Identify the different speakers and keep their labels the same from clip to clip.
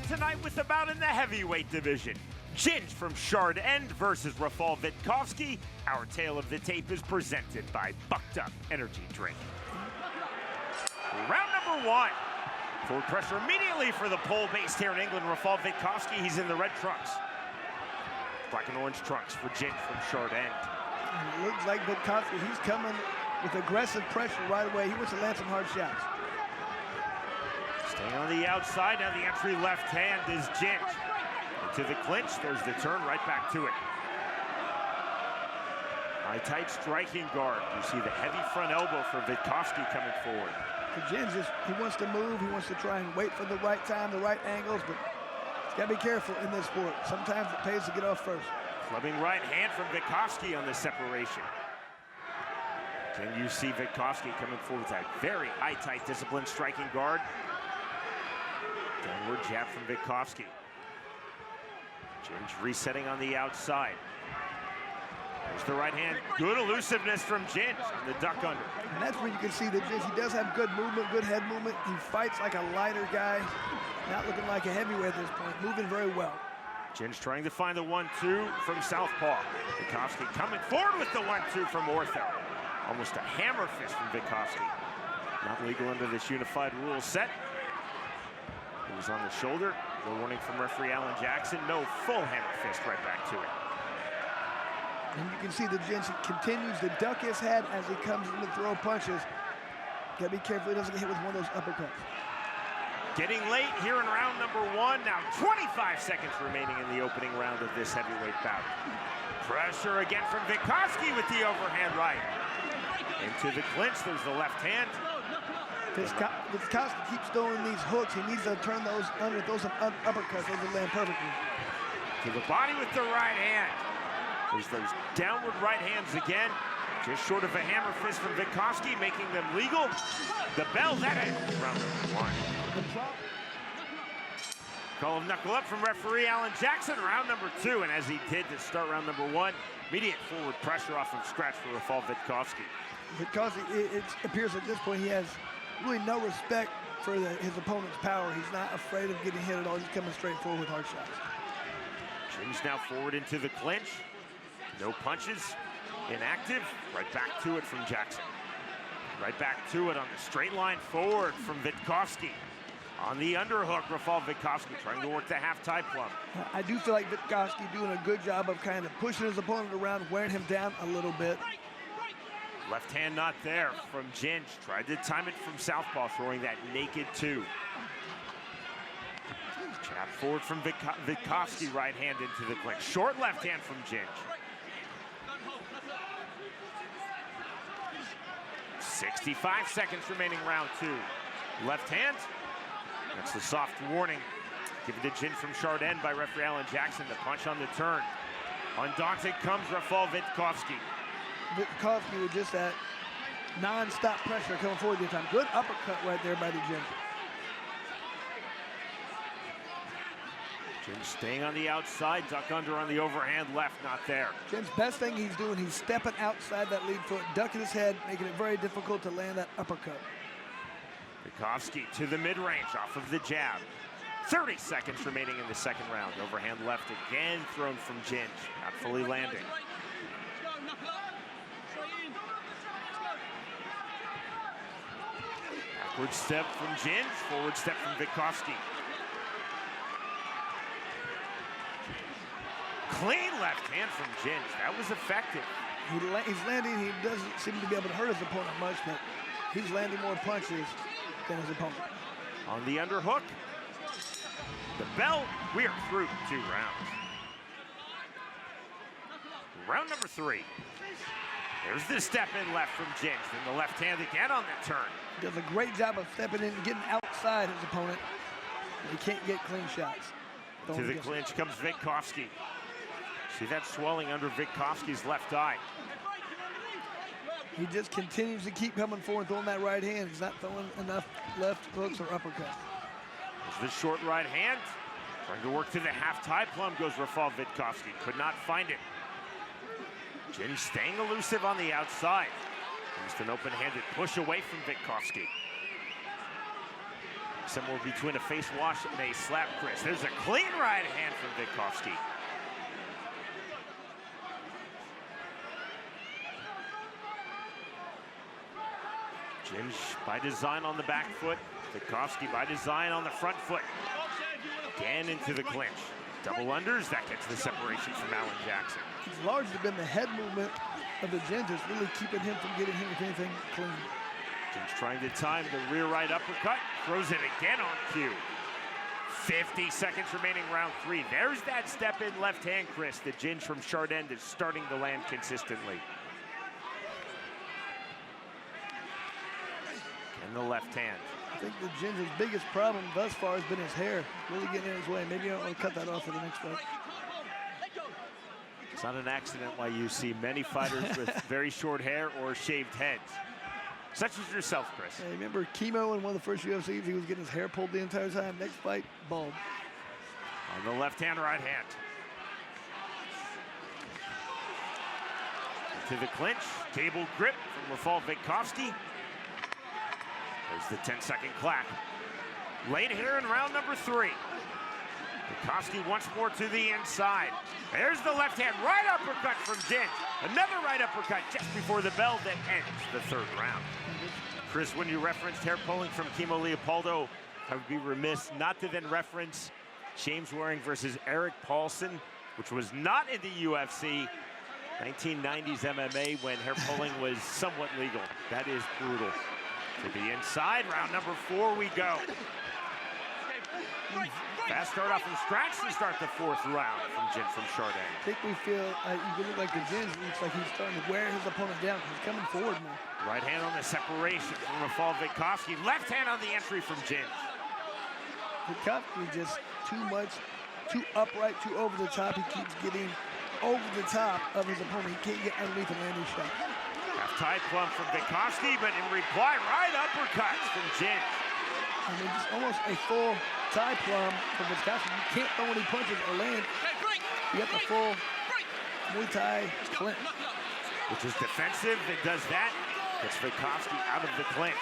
Speaker 1: tonight with a bout in the heavyweight division. Ginge from Shard End versus Rafal Vitkovski. Our tale of the tape is presented by Bucked Up Energy Drink. Round number one. Forward pressure immediately for the pole based here in England. Rafal Vitkovski, he's in the red trunks. Black and orange trunks for Ginge from Shard End.
Speaker 2: And it looks like Vitkovski, he's coming with aggressive pressure right away. He wants to land some hard shots.
Speaker 1: Staying on the outside, now the entry left hand is Ginge. Into the clinch, there's the turn, right back to it. High tight striking guard. You see the heavy front elbow for Vitkovski coming forward.
Speaker 2: Ginge, he wants to move, he wants to try and wait for the right time, the right angles, but he's got to be careful in this sport. Sometimes it pays to get off first.
Speaker 1: Clubbing right hand from Vitkovski on the separation. Can you see Vitkovski coming forward with that very high tight disciplined striking guard? Downward jab from Vitkovski. Ginge resetting on the outside. There's the right hand. Good elusiveness from Ginge on the duck under.
Speaker 2: And that's where you can see that Ginge, he does have good movement, good head movement. He fights like a lighter guy, not looking like a heavyweight at this point, moving very well.
Speaker 1: Ginge trying to find the 1-2 from southpaw. Vitkovski coming forward with the 1-2 from ortho. Almost a hammer fist from Vitkovski. Not legal under this unified rules set. It was on the shoulder. No warning from referee Alan Jackson. No full hammer fist, right back to it.
Speaker 2: And you can see that Ginge continues to duck his head as he comes in to throw punches. Gotta be careful he doesn't get hit with one of those uppercuts.
Speaker 1: Getting late here in round number one. Now 25 seconds remaining in the opening round of this heavyweight bout. Pressure again from Vitkovski with the overhand right. Into the clinch, there's the left hand.
Speaker 2: Vitkovski keeps throwing these hooks. He needs to turn those under, throw some uppercuts. Those will land perfectly.
Speaker 1: To the body with the right hand. There's those downward right hands again. Just short of a hammer fist from Vitkovski, making them legal. The bell, that ends round number one. Call him knuckle up from referee Alan Jackson, round number two. And as he did to start round number one, immediate forward pressure off of scratch for Rafal Vitkovski.
Speaker 2: Vitkovski, it appears at this point he has really no respect for his opponent's power. He's not afraid of getting hit at all. He's coming straight forward with hard shots.
Speaker 1: Ginge now forward into the clinch. No punches, inactive. Right back to it from Jackson. Right back to it on the straight line forward from Vitkovski. On the underhook, Rafal Vitkovski trying to work the half-tie plum.
Speaker 2: I do feel like Vitkovski doing a good job of kind of pushing his opponent around, wearing him down a little bit.
Speaker 1: Left hand not there from Ginge. Tried to time it from southpaw, throwing that naked two. Jab forward from Vitkovski, right hand into the clinch. Short left hand from Ginge. 65 seconds remaining round two. Left hand. That's the soft warning. Given to Ginge from Shard End by referee Alan Jackson. The punch on the turn. Undaunted comes Rafal Vitkovski.
Speaker 2: Vitkovski with just that non-stop pressure coming forward this time. Good uppercut right there by the Ginge.
Speaker 1: Ginge staying on the outside, duck under on the overhand left, not there.
Speaker 2: Ginge's best thing he's doing, he's stepping outside that lead foot, ducking his head, making it very difficult to land that uppercut.
Speaker 1: Vitkovski to the mid-range off of the jab. 30 seconds remaining in the second round. Overhand left again thrown from Ginge, not fully landing. Backward step from Ginge, forward step from Vitkovski. Clean left hand from Ginge. That was effective.
Speaker 2: He's landing, he doesn't seem to be able to hurt his opponent much, but he's landing more punches than his opponent.
Speaker 1: On the underhook. The bell, we are through 2 rounds. Round number 3. There's the step in left from Ginge. Then the left hand again on the turn.
Speaker 2: He does a great job of stepping in and getting outside his opponent. He can't get clean shots.
Speaker 1: To the clinch comes Vitkovski. See that swelling under Vitkovski's left eye.
Speaker 2: He just continues to keep coming forward, throwing that right hand. He's not throwing enough left hooks or uppercuts.
Speaker 1: There's the short right hand. Trying to work to the half-tie plum goes Rafal Vitkovski. Could not find it. Ginge staying elusive on the outside. Just an open-handed push away from Vitkovski. Somewhere between a face wash and a slap, Chris. There's a clean right hand from Vitkovski. Ginge by design on the back foot. Vitkovski by design on the front foot. Again into the clinch. Double unders, that gets the separation from Alan Jackson.
Speaker 2: It's largely been the head movement of the Ginge that's really keeping him from getting him with anything clean.
Speaker 1: Ginge trying to time the rear right uppercut. Throws it again on cue. 50 seconds remaining, round 3. There's that step in left hand, Chris. The Ginge from Chardin is starting to land consistently. And the left hand.
Speaker 2: I think the Ginge's biggest problem thus far has been his hair. Really getting in his way. Maybe you don't want to cut that off for the next fight.
Speaker 1: It's not an accident why you see many fighters with very short hair or shaved heads. Such as yourself, Chris.
Speaker 2: Hey, remember Chemo in one of the first UFCs? He was getting his hair pulled the entire time. Next fight, bald.
Speaker 1: On the left hand, right hand. To the clinch. Table grip from Rafal Vitkovski. There's the 10-second clap. Late here in round number 3. Vitkovski once more to the inside. There's the left hand, right uppercut from Ginge. Another right uppercut just before the bell that ends the 3rd round. Chris, when you referenced hair pulling from Kimo Leopoldo, I would be remiss not to then reference James Waring versus Eric Paulson, which was not in the UFC. 1990s MMA when hair pulling was somewhat legal. That is brutal. To the inside, round number 4 we go. Fast start off from scratch to start the 4th round from Ginge from Chardin.
Speaker 2: I think we feel, you look like the Ginge looks like he's starting to wear his opponent down. He's coming forward more.
Speaker 1: Right hand on the separation from Rafal Vitkovski. Left hand on the entry from Ginge.
Speaker 2: Vitkovski just too much, too upright, too over the top. He keeps getting over the top of his opponent. He can't get underneath the landing shot.
Speaker 1: Half-tie plumb from Vitkovski, but in reply, right uppercuts from Ginge.
Speaker 2: I mean, just almost a full tie plum from Vitkovski. You can't throw any punches or land. You got the full Muay Thai clinch.
Speaker 1: Which is defensive, it does that. Gets Vitkovski out of the clinch.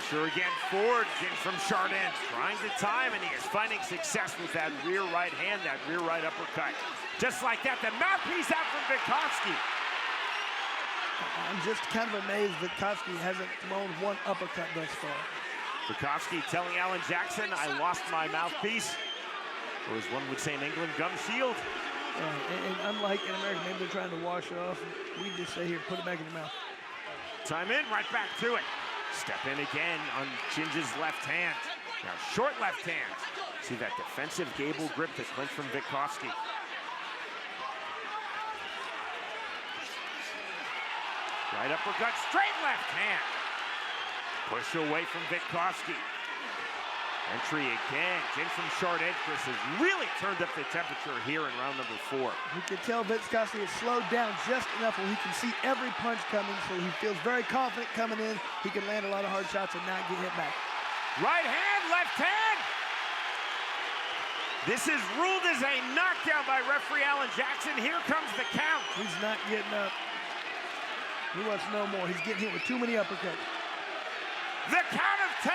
Speaker 1: Pressure again forward, Ginge from Chardin. Trying to time, and he is finding success with that rear right hand, that rear right uppercut. Just like that, the mouthpiece out from Vitkovski.
Speaker 2: I'm just kind of amazed that Vitkovski hasn't thrown one uppercut thus far.
Speaker 1: Vitkovski telling Alan Jackson, I lost my mouthpiece. Or as one would say in England, gum shield.
Speaker 2: And unlike in America, maybe they're trying to wash it off. We just say, here, put it back in your mouth.
Speaker 1: Time in, right back to it. Step in again on Ginge's left hand. Now short left hand. See that defensive gable grip to clinch from Vitkovski. Right uppercut, straight left hand. Push away from Vitkovski. Entry again. Ginge from Chardin, Chris, has really turned up the temperature here in round number 4.
Speaker 2: You can tell Vitkovski has slowed down just enough where he can see every punch coming, so he feels very confident coming in. He can land a lot of hard shots and not get hit back.
Speaker 1: Right hand, left hand. This is ruled as a knockdown by referee Alan Jackson. Here comes the count.
Speaker 2: He's not getting up. He wants no more. He's getting hit with too many uppercuts.
Speaker 1: The count of 10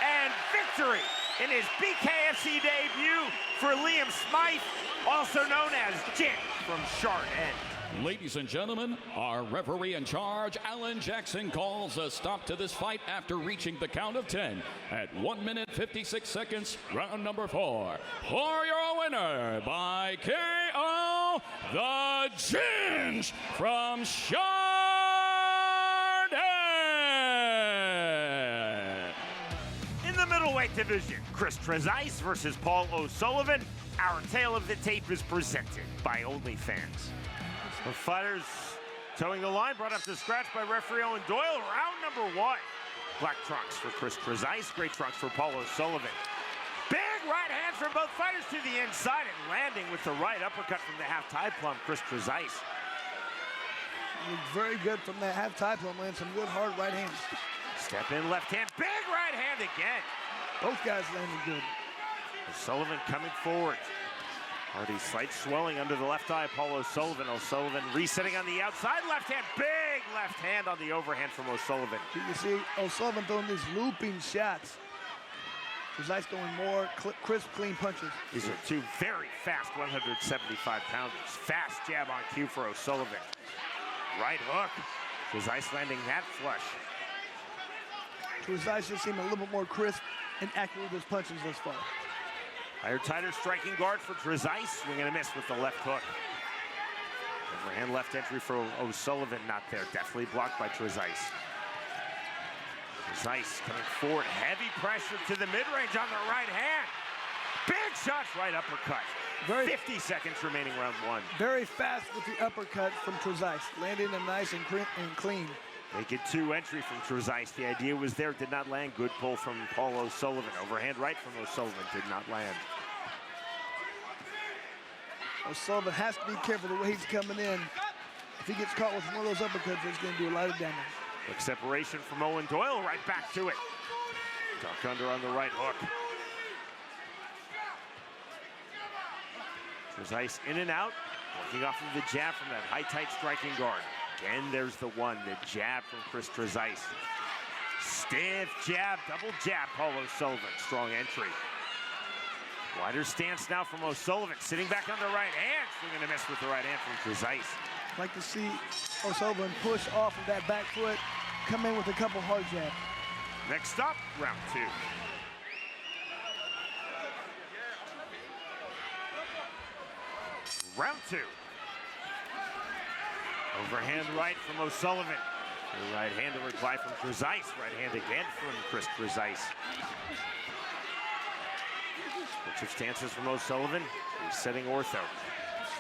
Speaker 1: and victory in his BKFC debut for Liam Smythe, also known as Ginge from Chardin.
Speaker 3: Ladies and gentlemen, our referee in charge, Alan Jackson, calls a stop to this fight after reaching the count of 10 at 1 minute 56 seconds, round number 4. For your winner by KO, the Ginge from Chardin.
Speaker 1: In the middleweight division, Chris Trezise versus Paul O'Sullivan. Our tale of the tape is presented by OnlyFans. The fighters towing the line, brought up to scratch by referee Owen Doyle. Round number 1. Black trunks for Chris Trezise, gray trunks for Paul O'Sullivan. Big right hands from both fighters to the inside and landing with the right uppercut from the half-tie plumb, Chris Trezise.
Speaker 2: Very good from that half-tie plumb, land some good hard right hands.
Speaker 1: Step in left hand, big right hand again.
Speaker 2: Both guys landed good.
Speaker 1: O'Sullivan coming forward. Already slight swelling under the left eye, Paul O'Sullivan. O'Sullivan resetting on the outside, left hand, big left hand on the overhand from O'Sullivan.
Speaker 2: You can see O'Sullivan throwing these looping shots. Trezise going more crisp, clean punches.
Speaker 1: These are two very fast 175-pounders. Fast jab on cue for O'Sullivan. Right hook. Trezise landing that flush.
Speaker 2: Trezise just seemed a little bit more crisp and accurate with his punches thus far.
Speaker 1: Higher, tighter striking guard for Trezise. Swing and a miss with the left hook. Overhand left entry for O'Sullivan, not there. Definitely blocked by Trezise. Trezise coming forward. Heavy pressure to the mid-range on the right hand. Big shots, right uppercut. 50 seconds remaining, round one.
Speaker 2: Very fast with the uppercut from Trezise. Landing them nice and clean.
Speaker 1: Naked two entry from Trezise. The idea was there, did not land. Good pull from Paul O'Sullivan. Overhand right from O'Sullivan, did not land.
Speaker 2: O'Sullivan has to be careful the way he's coming in. If he gets caught with one of those uppercuts, it's going to do a lot of damage.
Speaker 1: Quick separation from Owen Doyle, right back to it. Duck under on the right hook. Trezise in and out, working off of the jab from that high, tight striking guard. Again, there's the one, the jab from Chris Trezise. Stiff jab, double jab, Paul O'Sullivan, strong entry. Wider stance now from O'Sullivan, sitting back on the right hand, swinging a miss with the right hand from Trezise.
Speaker 2: Like to see O'Sullivan push off of that back foot, come in with a couple hard jabs.
Speaker 1: Next up, round two. Round two. Overhand right from O'Sullivan. The right hand to reply from Trezise. Right hand again from Chris Trezise. Switch of stances from O'Sullivan. He's setting ortho.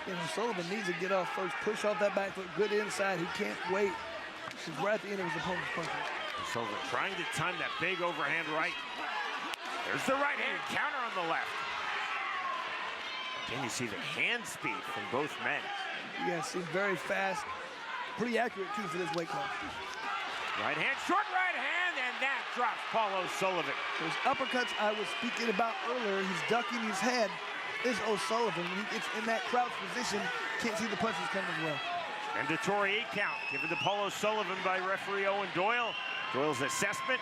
Speaker 2: And O'Sullivan needs to get off first, push off that back foot, good inside. He can't wait. He's right at the end of his opponent's punches.
Speaker 1: O'Sullivan trying to time that big overhand right. There's the right hand counter on the left. Again, you see the hand speed from both men.
Speaker 2: Yes, he's very fast. Pretty accurate, too, for this weight class.
Speaker 1: Right hand, short right hand, and that drops Paul O'Sullivan.
Speaker 2: Those uppercuts I was speaking about earlier, he's ducking his head. Is O'Sullivan, when he gets in that crouch position, can't see the punches coming well.
Speaker 1: Mandatory 8 count given to Paul O'Sullivan by referee Owen Doyle. Doyle's assessment,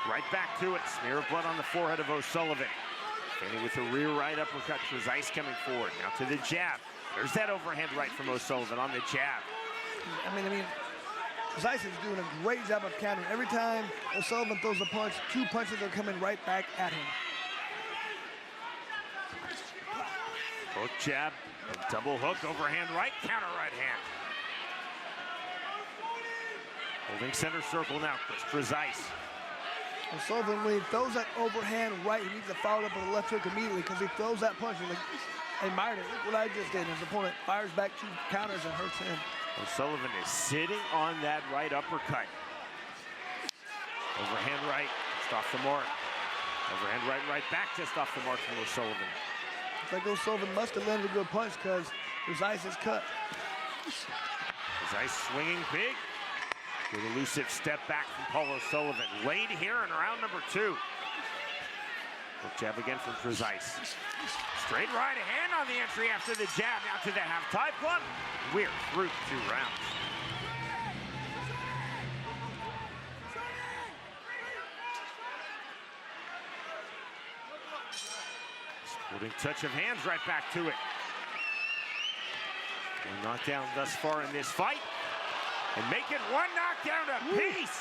Speaker 1: right back to it. Smear of blood on the forehead of O'Sullivan. Standing with the rear right uppercut, Trezise coming forward. Now to the jab. There's that overhand right from O'Sullivan on the jab.
Speaker 2: I mean, Trezise is doing a great job of countering. Every time O'Sullivan throws a punch, two punches are coming right back at him.
Speaker 1: Hook jab, double hook, overhand right, counter right hand. Holding center circle now, Chris Trezise.
Speaker 2: O'Sullivan, when he throws that overhand right, he needs to follow up with a left hook immediately because he throws that punch and admired it. Look what I just did. His opponent fires back two counters and hurts him.
Speaker 1: O'Sullivan is sitting on that right uppercut. Overhand right, just off the mark. Overhand right back, just off the mark from O'Sullivan.
Speaker 2: It's like O'Sullivan must have landed a good punch because Trezise is cut.
Speaker 1: Trezise swinging big. Good elusive step back from Paul O'Sullivan. Late here in round number two. Hook jab again from Trezise. Straight right hand on the entry after the jab. Now to the half-tie club. We're through 2 rounds. Sporting touch of hands, right back to it. One knockdown thus far in this fight. And make it 1 knockdown apiece.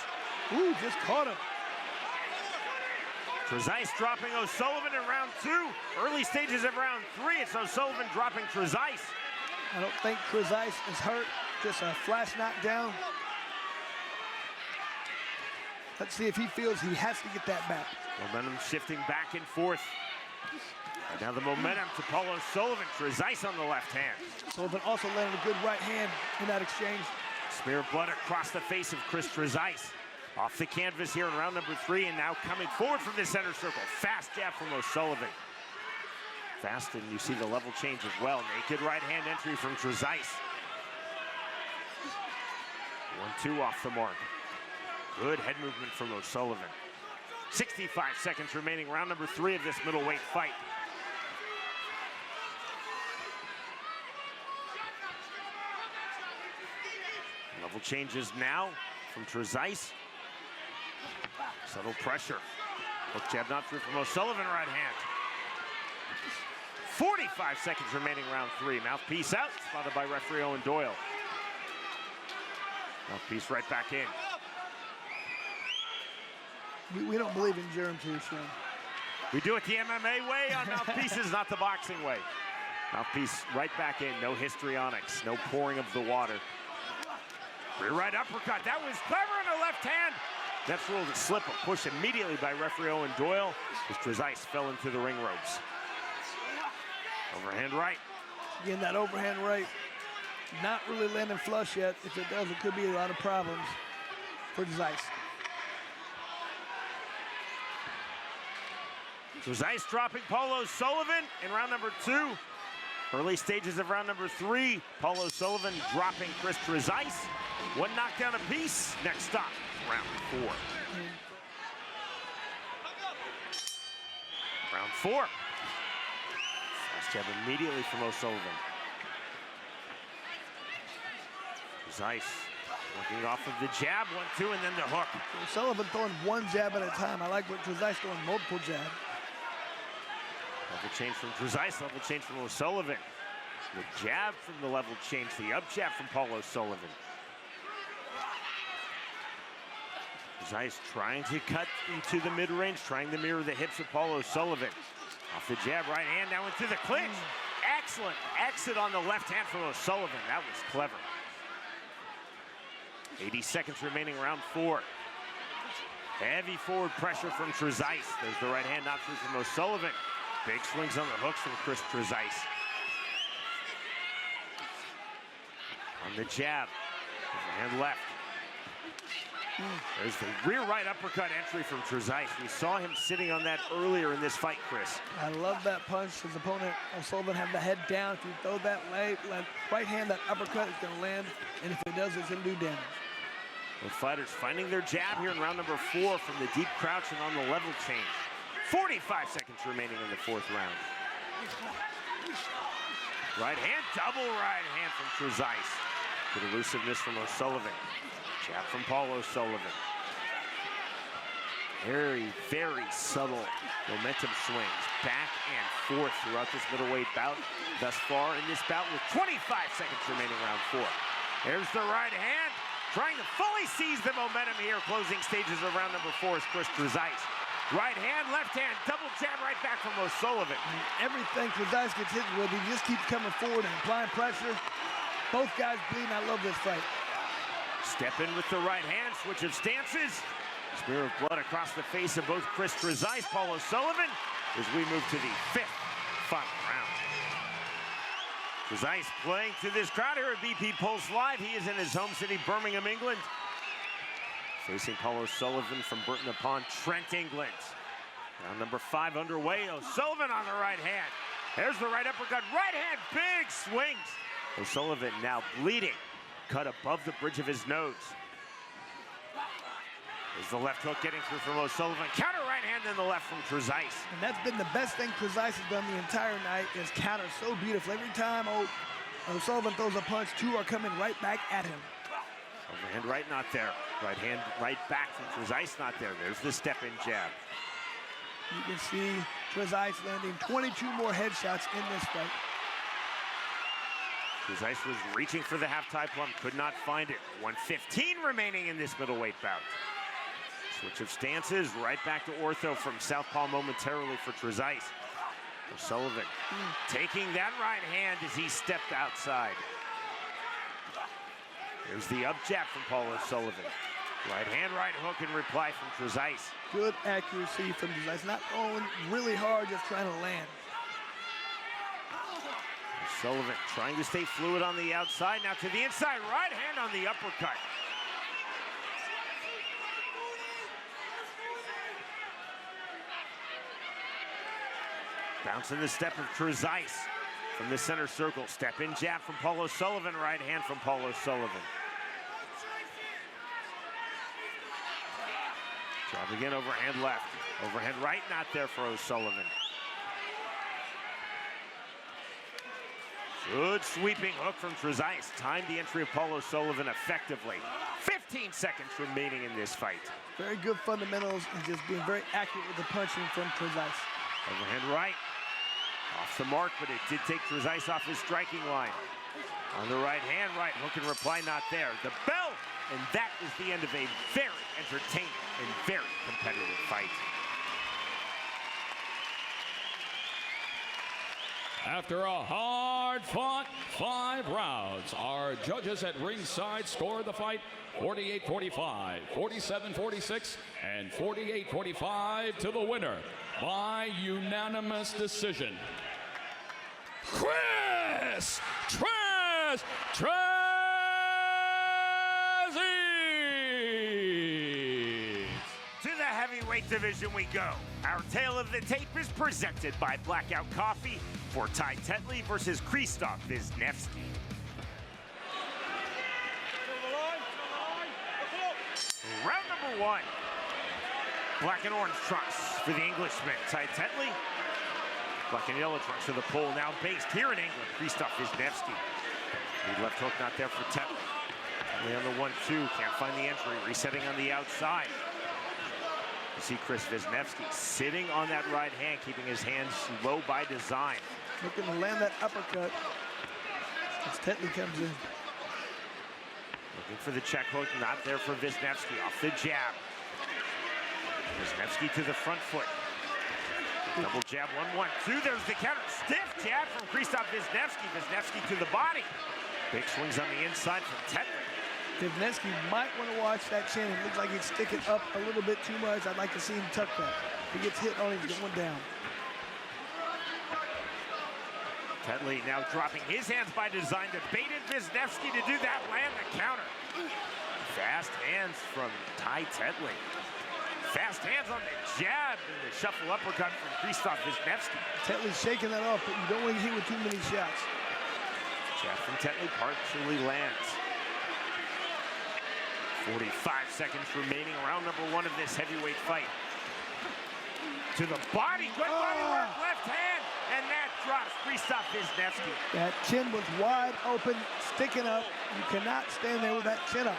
Speaker 2: Ooh, just caught him.
Speaker 1: Trezise dropping O'Sullivan in round 2. Early stages of round 3, it's O'Sullivan dropping Trezise.
Speaker 2: I don't think Trezise is hurt. Just a flash knockdown. Let's see if he feels he has to get that back.
Speaker 1: Momentum shifting back and forth. And now the momentum to Paul O'Sullivan. Trezise on the left hand.
Speaker 2: O'Sullivan also landed a good right hand in that exchange.
Speaker 1: Smear of blood across the face of Chris Trezise. Off the canvas here in round number 3, and now coming forward from the center circle. Fast jab from O'Sullivan. Fast, and you see the level change as well. Naked right hand entry from Trezise. 1-2 off the mark. Good head movement from O'Sullivan. 65 seconds remaining, round number 3 of this middleweight fight. Level changes now from Trezise. Subtle pressure. Hook jab not through from O'Sullivan, right hand. 45 seconds remaining, round 3. Mouthpiece out, spotted by referee Owen Doyle. Mouthpiece right back in.
Speaker 2: We don't believe in germ tissue.
Speaker 1: We do it the MMA way on mouthpieces, not the boxing way. Mouthpiece right back in, no histrionics, no pouring of the water. Rear right uppercut, that was clever in the left hand. That's ruled a slip, a push immediately by referee Owen Doyle as Trezise fell into the ring ropes. Overhand right.
Speaker 2: Again, that overhand right, not really landing flush yet. If it does, it could be a lot of problems for Trezise.
Speaker 1: Trezise dropping Paul O'Sullivan in round number 2. Early stages of round number 3. Paul O'Sullivan dropping Chris Trezise. 1 knockdown apiece. Next stop, round 4. Round 4. Fast jab immediately from O'Sullivan. Trezise working off of the jab, 1-2, and then the hook.
Speaker 2: O'Sullivan throwing 1 jab at a time. I like what Trezise throwing multiple jabs.
Speaker 1: Level change from Trezise, level change from O'Sullivan. The jab from the level change, the up jab from Paul O'Sullivan. Trezise trying to cut into the mid-range, trying to mirror the hips of Paul O'Sullivan. Off the jab, right hand, now into the clinch. Excellent exit on the left hand from O'Sullivan. That was clever. 80 seconds remaining, round 4. Heavy forward pressure from Trezise. There's the right hand, not through from O'Sullivan. Big swings on the hooks from Chris Trezise. On the jab, overhand left. There's the rear right uppercut entry from Trezise. We saw him sitting on that earlier in this fight, Chris.
Speaker 2: I love that punch. His opponent, O'Sullivan, have the head down. If you throw that right hand, that uppercut is going to land. And if it does, it's going to do damage.
Speaker 1: Both fighters finding their jab here in round number 4 from the deep crouch and on the level change. 45 seconds remaining in the 4th round. Right hand, double right hand from Trezise. Good elusiveness from O'Sullivan. Jab from Paul O'Sullivan. Very, very subtle momentum swings back and forth throughout this middleweight bout. Thus far in this bout with 25 seconds remaining, round 4. There's the right hand, trying to fully seize the momentum here. Closing stages of round number 4 is Chris Trezise. Right hand, left hand, double jab right back from O'Sullivan.
Speaker 2: Everything Trezise gets hit with, he just keeps coming forward and applying pressure. Both guys bleeding. I love this fight.
Speaker 1: Step in with the right hand, switch of stances. Smear of blood across the face of both Chris Trezise, Paul O'Sullivan, as we move to the 5th final round. Trezise playing to this crowd here at BP Pulse Live. He is in his home city, Birmingham, England. Facing Paul O'Sullivan from Burton-upon-Trent, England. Round number 5 underway. O'Sullivan on the right hand. There's the right uppercut. Right hand, big swings. O'Sullivan now bleeding. Cut above the bridge of his nose. There's the left hook getting through from O'Sullivan. Counter right hand in the left from Trezise.
Speaker 2: And that's been the best thing Trezise has done the entire night, is counter so beautiful. Every time O'Sullivan throws a punch, 2 are coming right back at him.
Speaker 1: Overhand right, not there. Right hand right back from Trezise, not there. There's the step-in jab.
Speaker 2: You can see Trezise landing 22 more headshots in this fight.
Speaker 1: Trezise was reaching for the half-tie plum, could not find it. 1:15 remaining in this middleweight bout. Switch of stances, right back to ortho from southpaw momentarily for Trezise. O'Sullivan taking that right hand as he stepped outside. There's the up jab from Paul O'Sullivan. Right hand, right hook in reply from Trezise.
Speaker 2: Good accuracy from Trezise, not throwing really hard, just trying to land.
Speaker 1: O'Sullivan trying to stay fluid on the outside. Now to the inside, right hand on the uppercut. Bouncing the step of Trezise from the center circle. Step in jab from Paul O'Sullivan. Right hand from Paul O'Sullivan. Jab again, overhand left. Overhand right, not there for O'Sullivan. Good sweeping hook from Trezise. Timed the entry of Paul O'Sullivan effectively. 50 15 seconds remaining in this fight.
Speaker 2: Very good fundamentals and just being very accurate with the punching from Trezise.
Speaker 1: Overhand right. Off the mark, but it did take Trezise off his striking line. On the right hand, right hook and reply not there. The bell, and that is the end of a very entertaining and very competitive fight.
Speaker 3: After a hard-fought 5 rounds, our judges at ringside scored the fight 48-45, 47-46, and 48-45 to the winner by unanimous decision. Chris Trezise!
Speaker 1: To the heavyweight division we go. Our tale of the tape is presented by Blackout Coffee for Tetley versus Krzysztof Wisniewski. Round number 1. Black and orange trunks for the Englishman, Tetley. Black and yellow trunks for the Pole, now based here in England, Krzysztof Wisniewski. Lead left hook not there for Tetley. Tetley on the 1-2, can't find the entry, resetting on the outside. You see Chris Wisniewski sitting on that right hand, keeping his hands low by design.
Speaker 2: Looking to land that uppercut as Tetley comes in.
Speaker 1: Looking for the check hook, not there for Wisniewski. Off the jab. Wisniewski to the front foot. Double jab, 1-1-2. There's the counter. Stiff jab from Krzysztof Wisniewski. Wisniewski to the body. Big swings on the inside from Tetley.
Speaker 2: Wisniewski might want to watch that chin. It looks like he's sticking up a little bit too much. I'd like to see him tuck that. If he gets hit on it, he's going down.
Speaker 1: Tetley now dropping his hands by design to baited Wisniewski to do that, land the counter. Fast hands from Tetley. Fast hands on the jab and the shuffle uppercut from Krzysztof Wisniewski.
Speaker 2: Tetley's shaking that off, but you don't want to hit with too many shots.
Speaker 1: Jab from Tetley partially lands. 45 seconds remaining, round number 1 of this heavyweight fight. To the body, good body work, left hand, and that drops Krzysztof Wisniewski.
Speaker 2: That chin was wide open, sticking up. You cannot stand there with that chin up.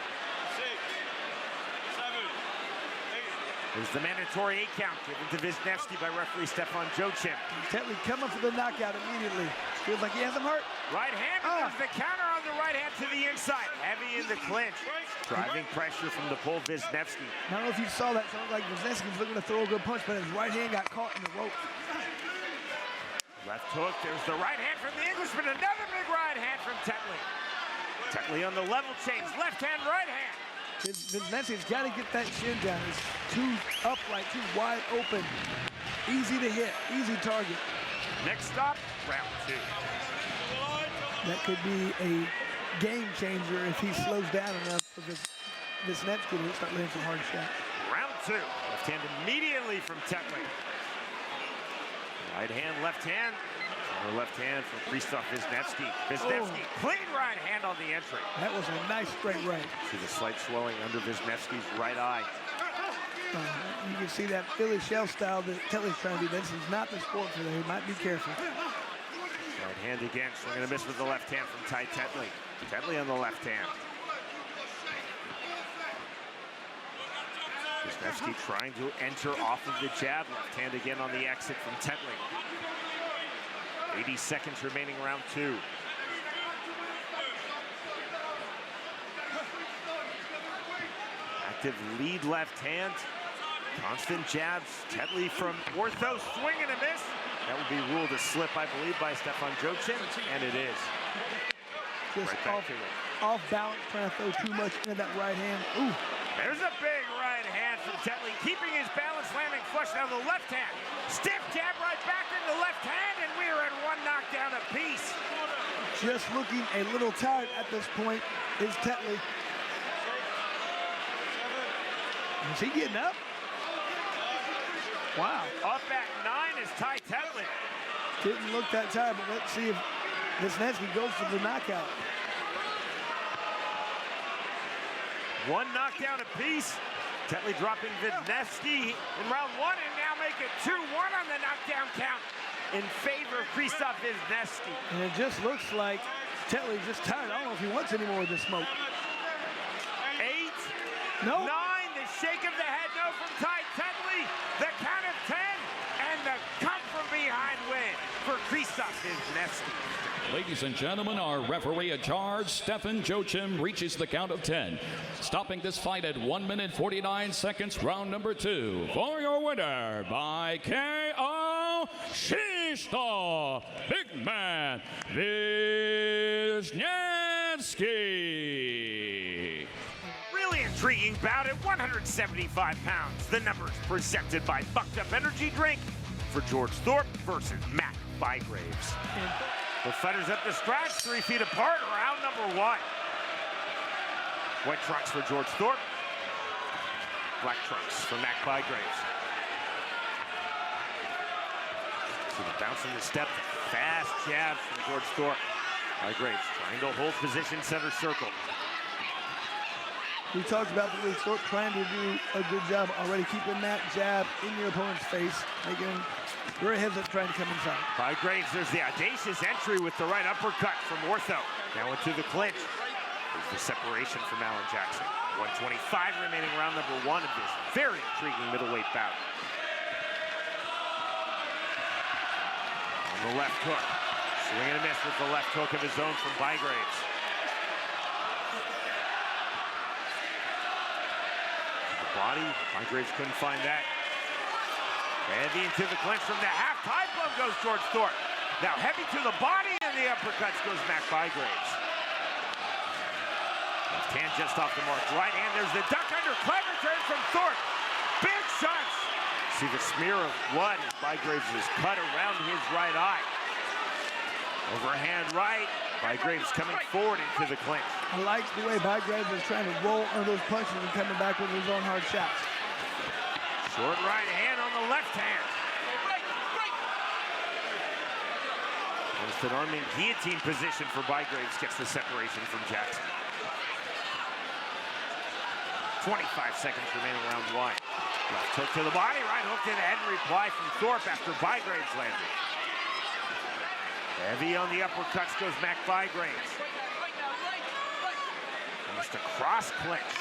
Speaker 1: There's the mandatory 8 count given to Wisniewski by referee Stefan Jocin.
Speaker 2: Tetley coming for the knockout immediately. Feels like he has him hurt.
Speaker 1: Right hand, there's the counter on the right hand to the inside. Heavy in the clinch. Driving pressure from the pole, Wisniewski.
Speaker 2: I don't know if you saw that. Sounds like Wisniewski was looking to throw a good punch, but his right hand got caught in the rope.
Speaker 1: Left hook, there's the right hand from the Englishman. Another big right hand from Tetley. Tetley on the level change. Left hand, right hand.
Speaker 2: Wisniewski's got to get that chin down. It's too upright, too wide open. Easy to hit, easy target.
Speaker 1: Next stop, round 2.
Speaker 2: That could be a game changer if he slows down enough for Wisniewski to start landing some hard shots.
Speaker 1: Round 2. Left hand immediately from Tetley. Right hand, left hand. Or left hand from Krzysztof Wisniewski. Wisniewski, clean right hand on the entry.
Speaker 2: That was a nice straight right.
Speaker 1: See the slight swelling under Wisniewski's right eye.
Speaker 2: You can see that Philly shell style that Tetley's trying to do. This is not the sport for them. He might be careful.
Speaker 1: Right hand again, swinging a miss with the left hand from Tetley. Tetley on the left hand. Wisniewski trying to enter off of the jab. Left hand again on the exit from Tetley. 80 seconds remaining, round 2. Active lead left hand. Constant jabs. Tetley from ortho, swing and a miss. That would be ruled a slip, I believe, by Stefan Jocin, and it is.
Speaker 2: Just
Speaker 1: right
Speaker 2: off balance, trying to throw too much into that right hand. Ooh.
Speaker 1: There's a big right hand from Tetley, keeping his balance, landing flush. Now the left hand. Stiff jab right back into the left hand, and we are at 1 knockdown apiece.
Speaker 2: Just looking a little tired at this point is Tetley. Is he getting up? Wow.
Speaker 1: Up at 9 is Tetley.
Speaker 2: Didn't look that tired, but let's see if Wisniewski goes for the knockout.
Speaker 1: 1 knockdown apiece. Tetley dropping Wisniewski in round 1 and now make it 2-1 on the knockdown count in favor of Krzysztof Wisniewski.
Speaker 2: And it just looks like Tetley's just tired. I don't know if he wants any more of this smoke.
Speaker 1: 8
Speaker 2: No.
Speaker 1: 9, the shake of the head, no from Tetley. The count of 10, and the come from behind win for Christie Wisniewski.
Speaker 3: Ladies and gentlemen, our referee in charge, Stefan Joachim, reaches the count of 10, stopping this fight at 1 minute 49 seconds, round number 2. For your winner by KO, Shisto, big man, Wisniewski.
Speaker 1: Really intriguing bout at 175 pounds. The numbers presented by Bucked Up Energy Drink for George Thorpe versus Matt Bygraves. The fighters up the scratch, 3 feet apart, round number 1. White trunks for George Thorpe. Black trunks for Matt Bygraves. See the bounce in the step, fast jabs from George Thorpe. Bygraves trying to hold position, center circle.
Speaker 2: We talked about the week, Thorpe trying to do a good job already keeping that jab in your opponent's face, making him very hesitant trying to come inside.
Speaker 1: Bygraves, there's the audacious entry with the right uppercut from Ortho. Now into the clinch. There's the separation from Alan Jackson. 125 remaining, round number 1 of this very intriguing middleweight bout. On the left hook. Swing and a miss with the left hook of his own from Bygraves. Body, Bygraves couldn't find that. Heavy into the clinch from the half. Tie club goes George Thorpe. Now heavy to the body, and the uppercuts goes Matt Bygraves. Left hand just off the mark. Right hand, there's the duck under. Clever turn from Thorpe. Big shots. See the smear of blood as Bygraves is cut around his right eye. Overhand right. Bygraves coming forward into the clinch.
Speaker 2: I like the way Bygraves is trying to roll under those punches and coming back with his own hard shots.
Speaker 1: Short right hand on the left hand. Almost an arming guillotine position for Bygraves, gets the separation from Jackson. 25 seconds remaining, round 1. Left hook to the body, right hook to the head, and reply from Thorpe after Bygraves landed. Heavy on the uppercuts goes Matt Bygraves. Almost a cross clinch.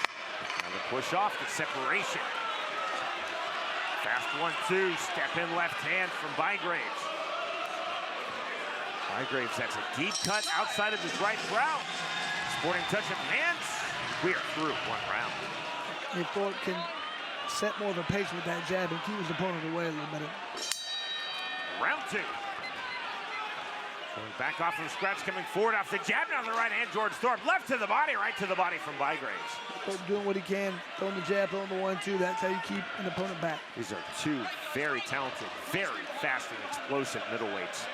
Speaker 1: Now the push off, the separation. Fast 1-2, step in left hand from Bygraves. Bygraves, that's a deep cut outside of his right brow. Sporting touch of hands. We are through 1 round.
Speaker 2: If Thorpe can set more of a pace with that jab and keep his opponent away a little better.
Speaker 1: Round 2. Going back off from scratch, coming forward off the jab. Now the right hand, George Thorpe. Left to the body, right to the body from Bygraves.
Speaker 2: Thorpe doing what he can, throwing the jab, throwing the 1-2. That's how you keep an opponent back.
Speaker 1: These are 2 very talented, very fast and explosive middleweights.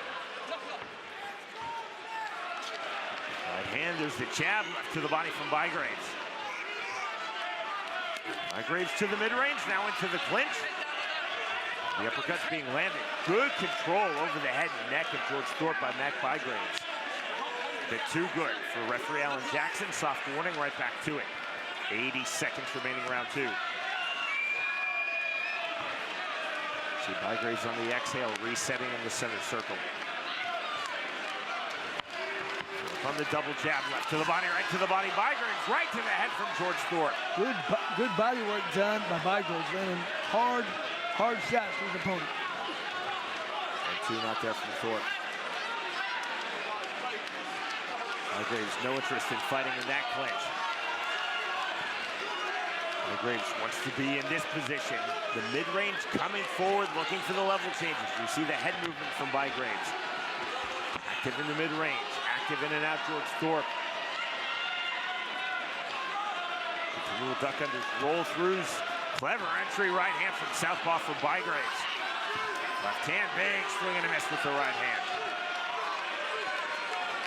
Speaker 1: Right hand, there's the jab, left to the body from Bygraves. Bygraves to the mid-range, now into the clinch. The uppercut's being landed. Good control over the head and neck of George Thorpe by Matt Bygraves. A bit too good for referee Alan Jackson. Soft warning, right back to it. 80 seconds remaining, round 2. See Bygraves on the exhale, resetting in the center circle. From the double jab, left to the body, right to the body. Bygraves right to the head from George Thorpe.
Speaker 2: Good body work done by Bygraves, landing hard shots to his opponent.
Speaker 1: And 2 not there from Thorpe. Bygraves no interest in fighting in that clinch. Bygraves wants to be in this position. The mid-range coming forward, looking for the level changes. You see the head movement from Bygraves. Active in the mid-range, active in and out George Thorpe. Continual duck unders, roll throughs. Clever entry, right hand from southpaw for Bygraves. Left hand, big swing and a miss with the right hand.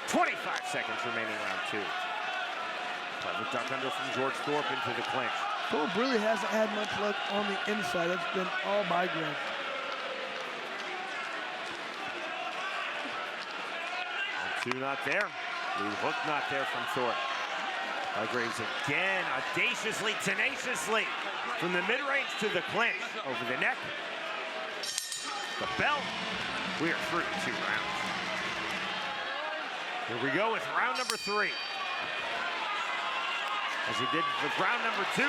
Speaker 1: 25 seconds remaining, round 2. Clever duck under from George Thorpe into the clinch.
Speaker 2: Thorpe really hasn't had much luck on the inside. It's been all Bygraves.
Speaker 1: 1-2 not there. Blue hook not there from Thorpe. Bygraves again, audaciously, tenaciously, from the mid-range to the clinch, over the neck, the belt. We are through 2 rounds. Here we go with round number 3. As he did with round number 2,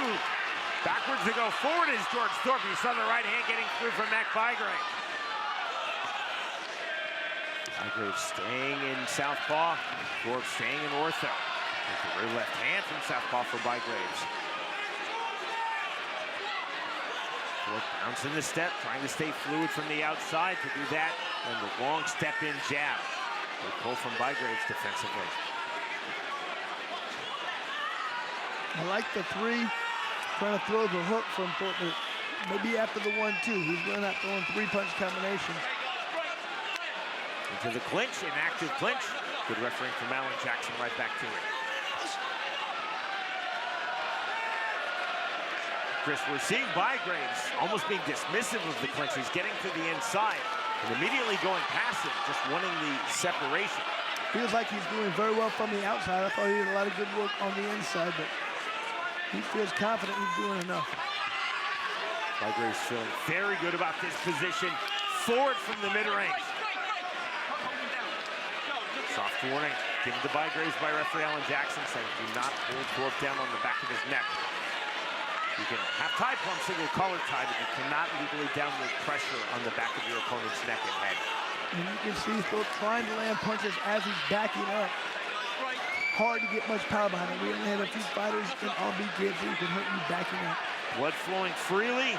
Speaker 1: Backwards to go forward is George Thorpe. You saw the right hand getting through from Mac Bygraves. Bygraves staying in southpaw. Thorpe staying in ortho. With the rear left hand from southpaw for Bygraves. Thorpe bouncing the step, trying to stay fluid from the outside. To do that, and the long step-in jab. Good pull from Bygraves defensively.
Speaker 2: I like the three, trying to throw the hook from Thorpe. Maybe after the 1-2, he's really not throwing three-punch combinations.
Speaker 1: Into the clinch, an active clinch. Good refereeing from Alan Jackson, right back to it. Chris, we're seeing Bygraves almost being dismissive of the clinch. He's getting to the inside and immediately going past him, just wanting the separation.
Speaker 2: Feels like he's doing very well from the outside. I thought he did a lot of good work on the inside, but he feels confident he's doing enough.
Speaker 1: Bygraves feeling very good about this position. Forward from the mid-range. Soft warning given to Bygraves by referee Alan Jackson, saying do not hold Thorpe down on the back of his neck. You can have tie plum, single collar tie, but you cannot legally downward pressure on the back of your opponent's neck and head.
Speaker 2: And you can see Thorpe trying to land punches as he's backing up. Hard to get much power behind it. We only had a few fighters in all BKFC who can hurt you backing up.
Speaker 1: Blood flowing freely.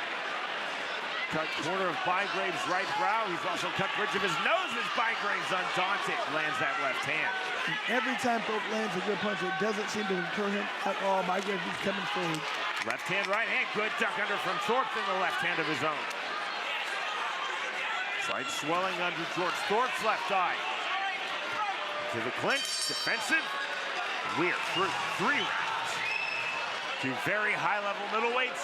Speaker 1: Cut corner of Bygraves' right brow. He's also cut bridge of his nose as Bygraves, undaunted, lands that left hand.
Speaker 2: And every time Thorpe lands a good punch, it doesn't seem to deter him at all. Bygraves is coming forward.
Speaker 1: Left hand, right hand. Good duck under from Thorpe in the left hand of his own. Slight swelling under George Thorpe's left eye. To the clinch, defensive. We are through 3 rounds. 2 very high-level middleweights.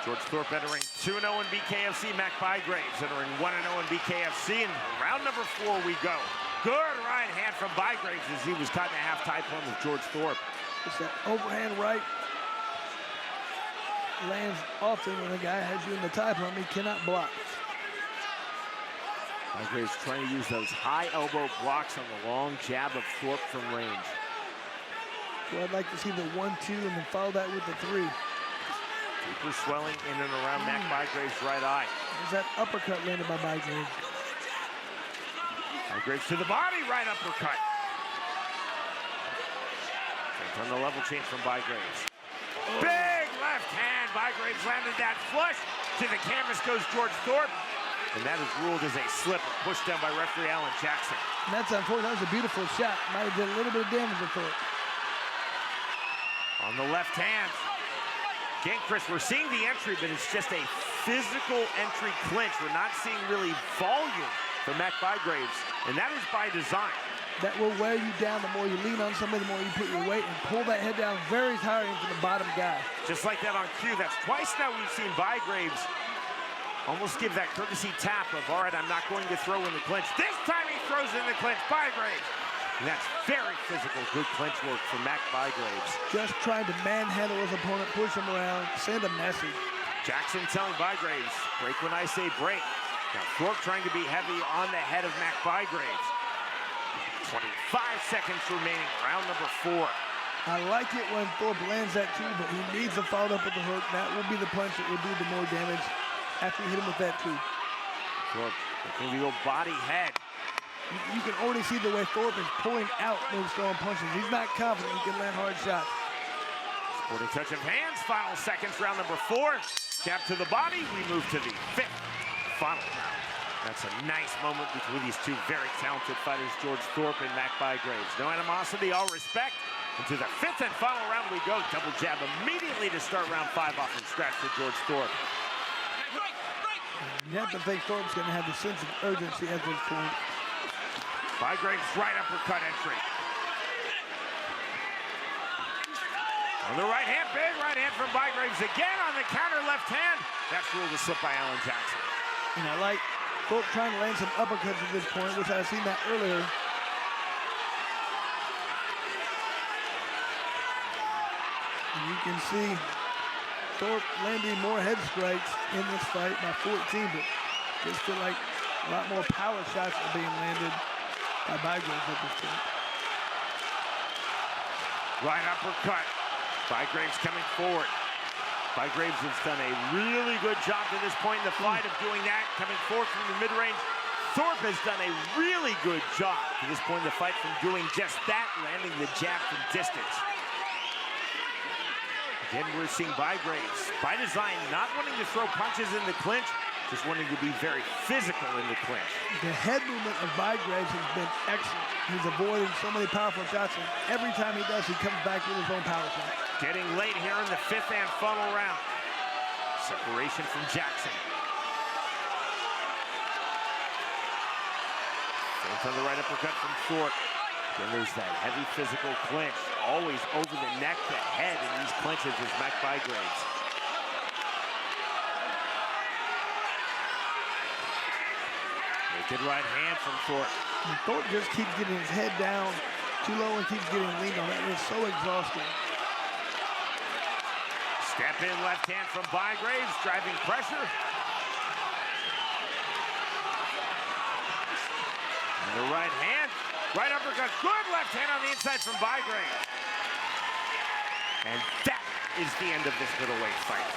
Speaker 1: George Thorpe entering 2-0 in BKFC. Mac Bygraves entering 1-0 in BKFC. And round number 4 we go. Good right hand from Bygraves as he was caught in a half tie plum with George Thorpe.
Speaker 2: It's that overhand right. Lands often when a guy has you in the tie plum. He cannot block.
Speaker 1: Bygraves trying to use those high elbow blocks on the long jab of Thorpe from range.
Speaker 2: So I'd like to see the 1-2 and then follow that with the 3.
Speaker 1: Deeper swelling in and around Mac Bygraves' right eye.
Speaker 2: There's that uppercut landed by Bygraves.
Speaker 1: Bygraves to the body, right uppercut. On the level change from Bygraves. Big left hand. Bygraves landed that flush. To the canvas goes George Thorpe. And that is ruled as a slip, pushed down by referee Alan Jackson.
Speaker 2: And that's unfortunate. That was a beautiful shot. Might have done a little bit of damage to Thorpe.
Speaker 1: On the left hand. Again, Chris, we're seeing the entry, but it's just a physical entry clinch. We're not seeing really volume from Mac Bygraves, and that is by design.
Speaker 2: That will wear you down. The more you lean on somebody, the more you put your weight and pull that head down very tiring for the bottom guy.
Speaker 1: Just like that on cue. That's twice now we've seen Bygraves almost give that courtesy tap of, all right, I'm not going to throw in the clinch. This time he throws in the clinch, Bygraves. And that's very physical, good clinch work from Mac Bygraves.
Speaker 2: Just trying to manhandle his opponent, push him around, send a message.
Speaker 1: Jackson telling Bygraves, break when I say break. Now Thorpe trying to be heavy on the head of Mac Bygraves. 25 seconds remaining, round number 4.
Speaker 2: I like it when Thorpe lands that too, but he needs to follow up with the hook. That will be the punch that will do the more damage after you hit him with that too.
Speaker 1: Thorpe looking to go body head.
Speaker 2: You can already see the way Thorpe is pulling out those throwing punches. He's not confident he can land hard shots.
Speaker 1: Sporting touch of hands, final seconds, round number 4. Jab to the body, we move to the 5th final round. That's a nice moment between these 2 very talented fighters, George Thorpe and Mac Bygraves. No animosity, all respect. Into the 5th and final round we go. Double jab immediately to start round 5 off from scratch for George Thorpe.
Speaker 2: You have to think Thorpe's going to have a sense of urgency at this point.
Speaker 1: Bygraves' right uppercut entry. On the right hand, big right hand from Bygraves again on the counter left hand. That's ruled a slip by Alan Jackson.
Speaker 2: And I like Thorpe trying to land some uppercuts at this point, which I've seen that earlier. And you can see Thorpe landing more head strikes in this fight by 14, but just feel like a lot more power shots are being landed by Bygraves at this point.
Speaker 1: Right uppercut. Bygraves coming forward. Bygraves has done a really good job to this point in the fight of doing that, coming forward from the mid-range. Thorpe has done a really good job to this point in the fight from doing just that, landing the jab from distance. Again, we're seeing Bygraves, by design, not wanting to throw punches in the clinch, just wanting to be very physical in the clinch.
Speaker 2: The head movement of Bygraves has been excellent. He's avoiding so many powerful shots, and every time he does, he comes back with his own power shot.
Speaker 1: Getting late here in the 5th and final round. Separation from Jackson. From the right uppercut from Thorpe. Then there's that heavy physical clinch. Always over the neck to head in these clinches is Mac Bygraves. Naked right hand from Thorpe.
Speaker 2: And Thorpe just keeps getting his head down too low and keeps getting leaned on. That is so exhausting.
Speaker 1: Step in left hand from Bygraves, driving pressure. And the right hand, right uppercut, good left hand on the inside from Bygraves. And that is the end of this middleweight fight.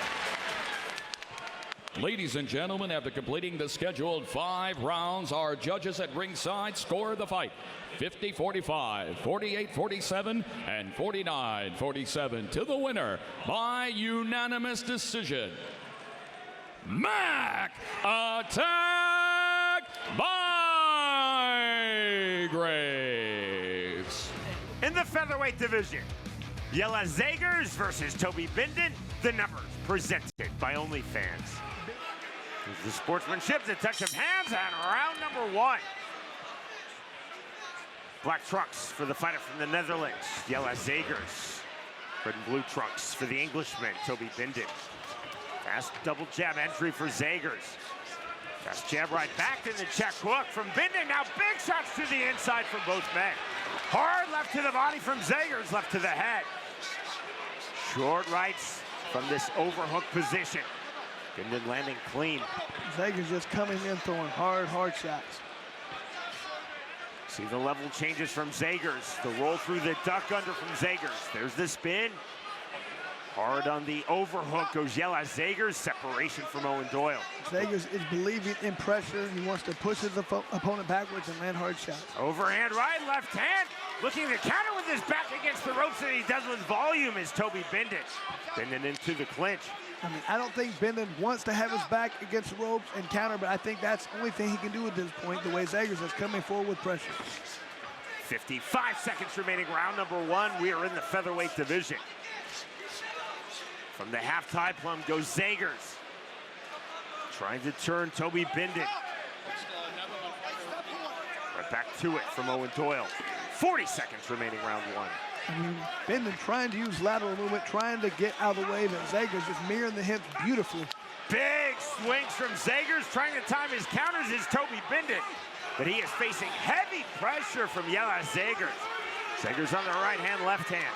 Speaker 3: Ladies and gentlemen, after completing the scheduled 5 rounds, our judges at ringside scored the fight 50-45, 48-47, and 49-47 to the winner by unanimous decision. Mac Attack Bygraves.
Speaker 1: In the featherweight division, Zeegers versus Toby Bindon. The numbers presented by OnlyFans. There's the sportsmanship, the touch of hands, and round number 1. Black trunks for the fighter from the Netherlands, Zeegers. Red and blue trunks for the Englishman, Toby Bindon. Fast double jab entry for Zeegers. Fast jab right back to the check hook from Bindon. Now big shots to the inside from both men. Hard left to the body from Zeegers, left to the head. Short rights from this overhook position. Bindon landing clean.
Speaker 2: Zeegers just coming in, throwing hard shots.
Speaker 1: See the level changes from Zeegers. The roll through the duck under from Zeegers. There's the spin. Hard on the overhook goes Zeegers. Separation from Owen Doyle.
Speaker 2: Zeegers is believing in pressure. He wants to push his opponent backwards and land hard shots.
Speaker 1: Overhand right, left hand. Looking to counter with his back against the ropes, and he does with volume is Toby Bindon. Bindon into the clinch.
Speaker 2: I mean, I don't think Bindon wants to have his back against the ropes and counter, but I think that's the only thing he can do at this point, the way Zeegers is coming forward with pressure.
Speaker 1: 55 seconds remaining, round number 1. We are in the featherweight division. From the half-tie plum goes Zeegers. Trying to turn Toby Bindon. Right back to it from Owen Doyle. 40 seconds remaining, round 1.
Speaker 2: I mean, Bindon trying to use lateral movement, trying to get out of the way, but Zeegers just mirroring the hips beautifully.
Speaker 1: Big swings from Zeegers, trying to time his counters is Toby Bindon. But he is facing heavy pressure from Zeegers. Zeegers on the right hand, left hand.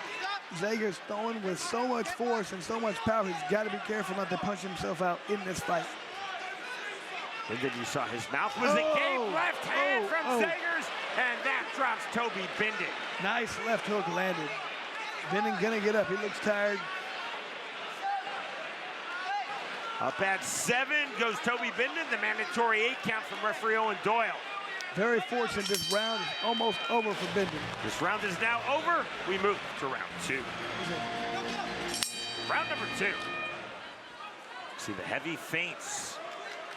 Speaker 2: Zeegers throwing with so much force and so much power, he's got to be careful not to punch himself out in this fight.
Speaker 1: Bindon, you saw his mouth was agape, left hand from Zeegers, and that drops Toby Bindon.
Speaker 2: Nice left hook landed. Bindon gonna get up, he looks tired.
Speaker 1: Up at 7 goes Toby Bindon, the mandatory 8 count from referee Owen Doyle.
Speaker 2: Very fortunate, this round is almost over for Bindon.
Speaker 1: This round is now over. We move to round 2. Round number 2. See the heavy feints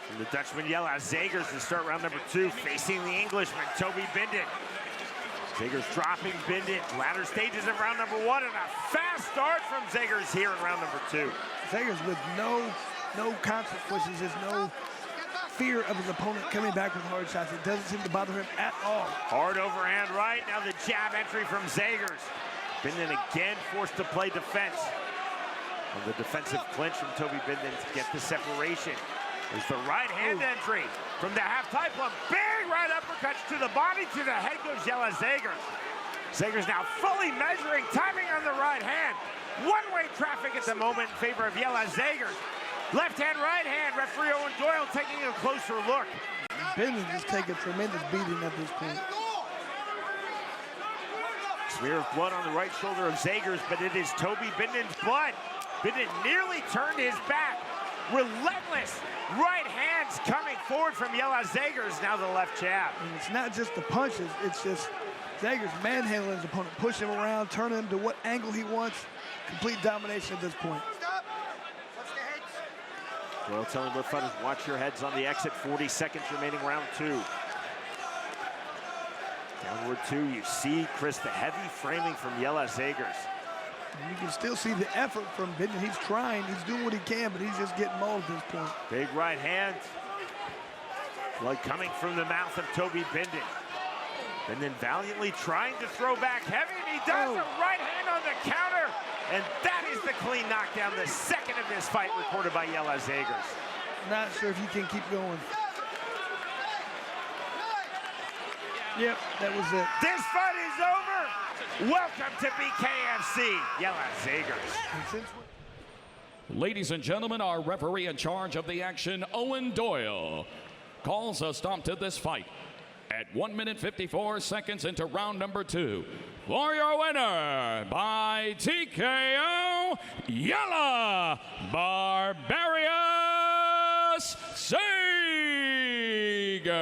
Speaker 1: from the Dutchman Zeegers to start round number 2, facing the Englishman, Toby Bindon. Zeegers dropping Bindon. Latter stages of round number 1, and a fast start from Zeegers here in round number 2.
Speaker 2: Zeegers with no consequences, there's no fear of his opponent coming back with hard shots. It doesn't seem to bother him at all.
Speaker 1: Hard overhand right, now the jab entry from Zeegers. Bindon again forced to play defense. And the defensive clinch from Toby Bindon to get the separation. There's the right hand entry from the half-tie plum. Big right uppercuts to the body, to the head goes Zeegers. Zeegers now fully measuring, timing on the right hand. One-way traffic at the moment in favor of Zeegers. Left hand, right hand, referee Owen Doyle taking a closer look.
Speaker 2: Bindon just taking a tremendous beating at this point.
Speaker 1: Smear of blood on the right shoulder of Zeegers, but it is Toby Bindon's blood. Bindon nearly turned his back. Relentless right hands coming forward from Zeegers. Now the left jab.
Speaker 2: And it's not just the punches, it's just Zeegers manhandling his opponent, pushing him around, turning him to what angle he wants. Complete domination at this point.
Speaker 1: Well, telling both fighters, watch your heads on the exit. 40 seconds remaining, round 2. Downward 2, you see, Chris, the heavy framing from Zeegers.
Speaker 2: And you can still see the effort from Bindon. He's trying, he's doing what he can, but he's just getting mauled at this point.
Speaker 1: Big right hand. Blood coming from the mouth of Toby Bindon. Bindon valiantly trying to throw back heavy, and he does a right hand on the counter. And that is the clean knockdown, the second of this fight recorded by Zeegers.
Speaker 2: Not sure if he can keep going. Yep, that was it.
Speaker 1: This fight is over. Welcome to BKFC, Zeegers.
Speaker 3: Ladies and gentlemen, our referee in charge of the action, Owen Doyle, calls a stop to this fight at 1 minute 54 seconds into round number 2. For your winner by TKO, Yella Barbarius Zeegers.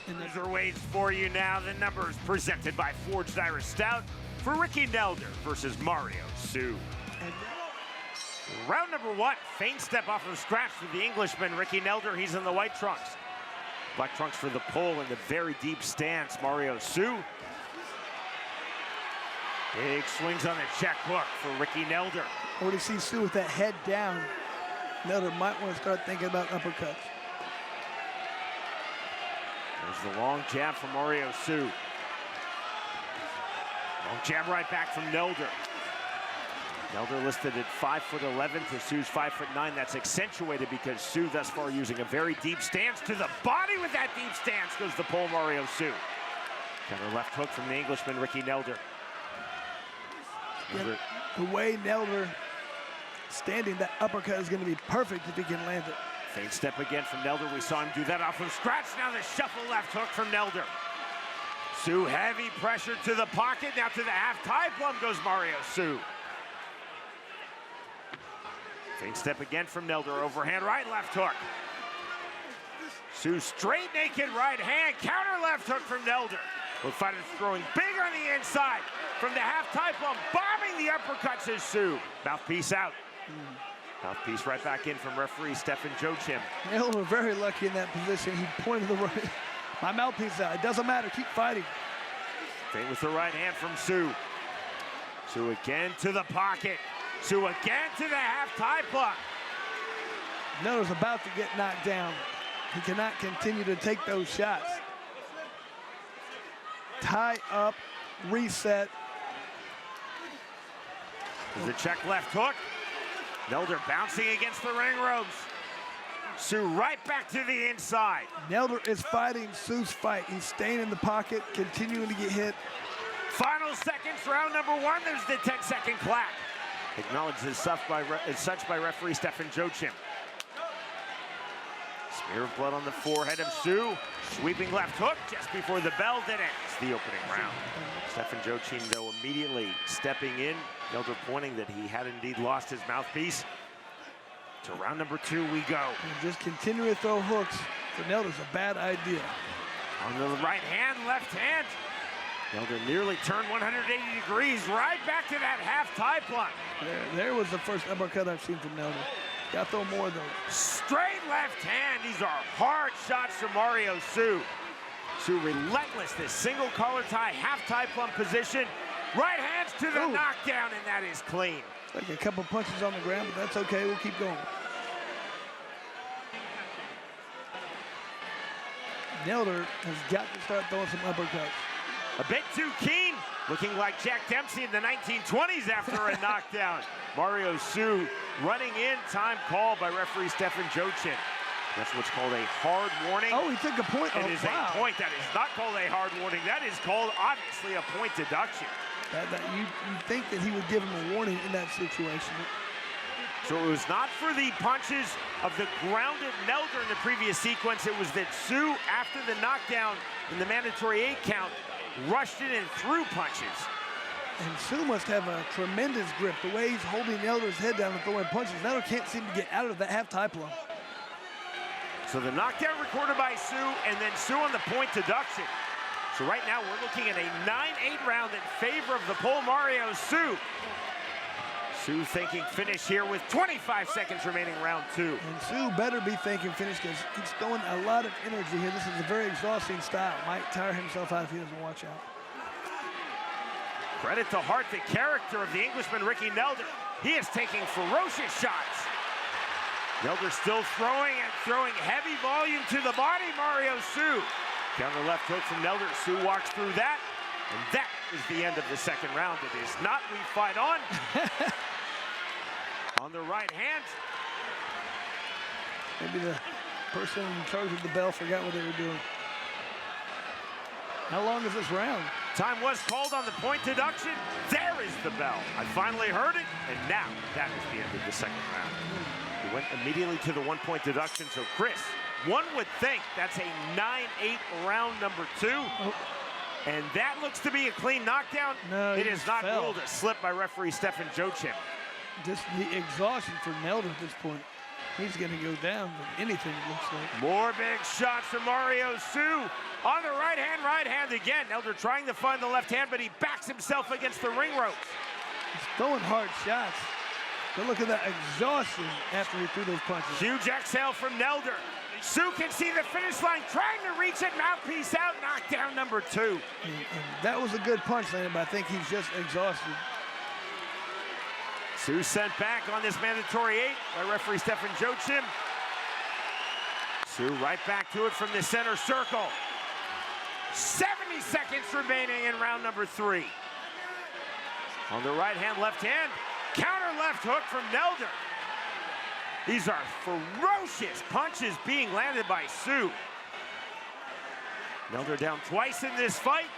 Speaker 1: These are weights for you now. The numbers presented by Forged Irish Stout for Ricky Nelder versus Mario Sue. Round number 1, feint step off of scratch for the Englishman, Ricky Nelder. He's in the white trunks. Black trunks for the pull in the very deep stance, Mario Sue. Big swings on the check hook for Ricky Nelder.
Speaker 2: Already see Sue with that head down. Nelder might want to start thinking about uppercuts.
Speaker 1: There's the long jab from Mario Sue. Long jab right back from Nelder. Nelder listed at 5'11" to Sue's 5'9". That's accentuated because Sue thus far using a very deep stance. To the body with that deep stance goes the pull, Mario Sue. Counter left hook from the Englishman, Ricky Nelder.
Speaker 2: Yeah, the way Nelder standing, that uppercut is going to be perfect if he can land it.
Speaker 1: Feint step again from Nelder. We saw him do that off of scratch. Now the shuffle left hook from Nelder. Sue heavy pressure to the pocket. Now to the half tie plum goes Mario Sue. Feint step again from Nelder. Overhand right, left hook. Sue straight naked right hand. Counter left hook from Nelder. Both fighters throwing big on the inside. From the half tie plum, bombing the uppercuts is Sue. Mouthpiece out. Mouthpiece right back in from referee Stefan Joachim.
Speaker 2: Nelder very lucky in that position. He pointed the right. My mouthpiece out. It doesn't matter. Keep fighting.
Speaker 1: Feint with the right hand from Sue. Sue again to the pocket. Sue again to the half tie plum.
Speaker 2: Nelder's about to get knocked down. He cannot continue to take those shots. Tie up, reset.
Speaker 1: There's a check left hook. Nelder bouncing against the ring ropes. Sue right back to the inside.
Speaker 2: Nelder is fighting Sue's fight. He's staying in the pocket, continuing to get hit.
Speaker 1: Final seconds, round number 1. There's the 10-second clap. Acknowledged as such by referee Stefan Joachim. Smear of blood on the forehead of Sue. Sweeping left hook just before the bell that ends the opening round. Stefan Joachim, though, immediately stepping in. Nelder pointing that he had indeed lost his mouthpiece. To round number 2 we go.
Speaker 2: And just continue to throw hooks for Nelder's a bad idea.
Speaker 1: On the right hand, left hand. Nelder nearly turned 180 degrees, right back to that half tie plunge.
Speaker 2: There was the first uppercut I've seen from Nelder. Got to throw more though.
Speaker 1: Straight left hand. These are hard shots from Mario Sue. Sue relentless, this single collar tie, half tie plum position. Right hands to the knockdown, and that is clean.
Speaker 2: Like a couple punches on the ground, but that's okay. We'll keep going. Nelder has got to start throwing some uppercuts.
Speaker 1: A bit too keen, looking like Jack Dempsey in the 1920s after a knockdown. Mario Sue running in, time called by referee Stefan Joachim. That's what's called a hard warning.
Speaker 2: Oh, he took a point.
Speaker 1: It is a point. That is not called a hard warning. That is called, obviously, a point deduction.
Speaker 2: You think that he would give him a warning in that situation.
Speaker 1: So it was not for the punches of the grounded Nelder in the previous sequence. It was that Sue, after the knockdown in the mandatory 8 count, rushed in and threw punches.
Speaker 2: And Sue must have a tremendous grip. The way he's holding Nelder's head down and throwing punches, Nelder can't seem to get out of that half tie plum.
Speaker 1: So the knockdown recorded by Sue, and then Sue on the point deduction. So right now we're looking at a 9-8 round in favor of the pole Mario Sue. Sue thinking finish here with 25 seconds remaining round 2.
Speaker 2: And Sue better be thinking finish because he's throwing a lot of energy here. This is a very exhausting style. Might tire himself out if he doesn't watch out.
Speaker 1: Credit to Hart, the character of the Englishman Ricky Nelder. He is taking ferocious shots. Nelder still throwing and throwing heavy volume to the body, Mario Sue. Counter left hook from Nelder. Sue walks through that, and that is the end of the second round. It is not we fight on. On the right hand.
Speaker 2: Maybe the person in charge of the bell forgot what they were doing. How long is this round?
Speaker 1: Time was called on the point deduction. There is the bell. I finally heard it, and now that is the end of the second round. We went immediately to the 1-point deduction. So, Chris, one would think that's a 9-8 round number 2.
Speaker 2: Oh.
Speaker 1: And that looks to be a clean knockdown.
Speaker 2: No,
Speaker 1: it is not
Speaker 2: fell.
Speaker 1: ruled a slip by referee Stefan Joachim.
Speaker 2: Just the exhaustion for Nelder at this point. He's going to go down with anything, it looks like.
Speaker 1: More big shots from Mario Sue. On the right hand again. Nelder trying to find the left hand, but he backs himself against the ring ropes.
Speaker 2: He's throwing hard shots. But look at that exhaustion after he threw those punches.
Speaker 1: Huge exhale from Nelder. Sue can see the finish line, trying to reach it. Mouthpiece out, knockdown number 2.
Speaker 2: And that was a good punch landed, but I think he's just exhausted.
Speaker 1: Sue sent back on this mandatory 8 by referee Stefan Joachim. Sue right back to it from the center circle. 70 seconds remaining in round number 3. On the right hand, left hand, counter left hook from Nelder. These are ferocious punches being landed by Sue. Nelder down twice in this fight.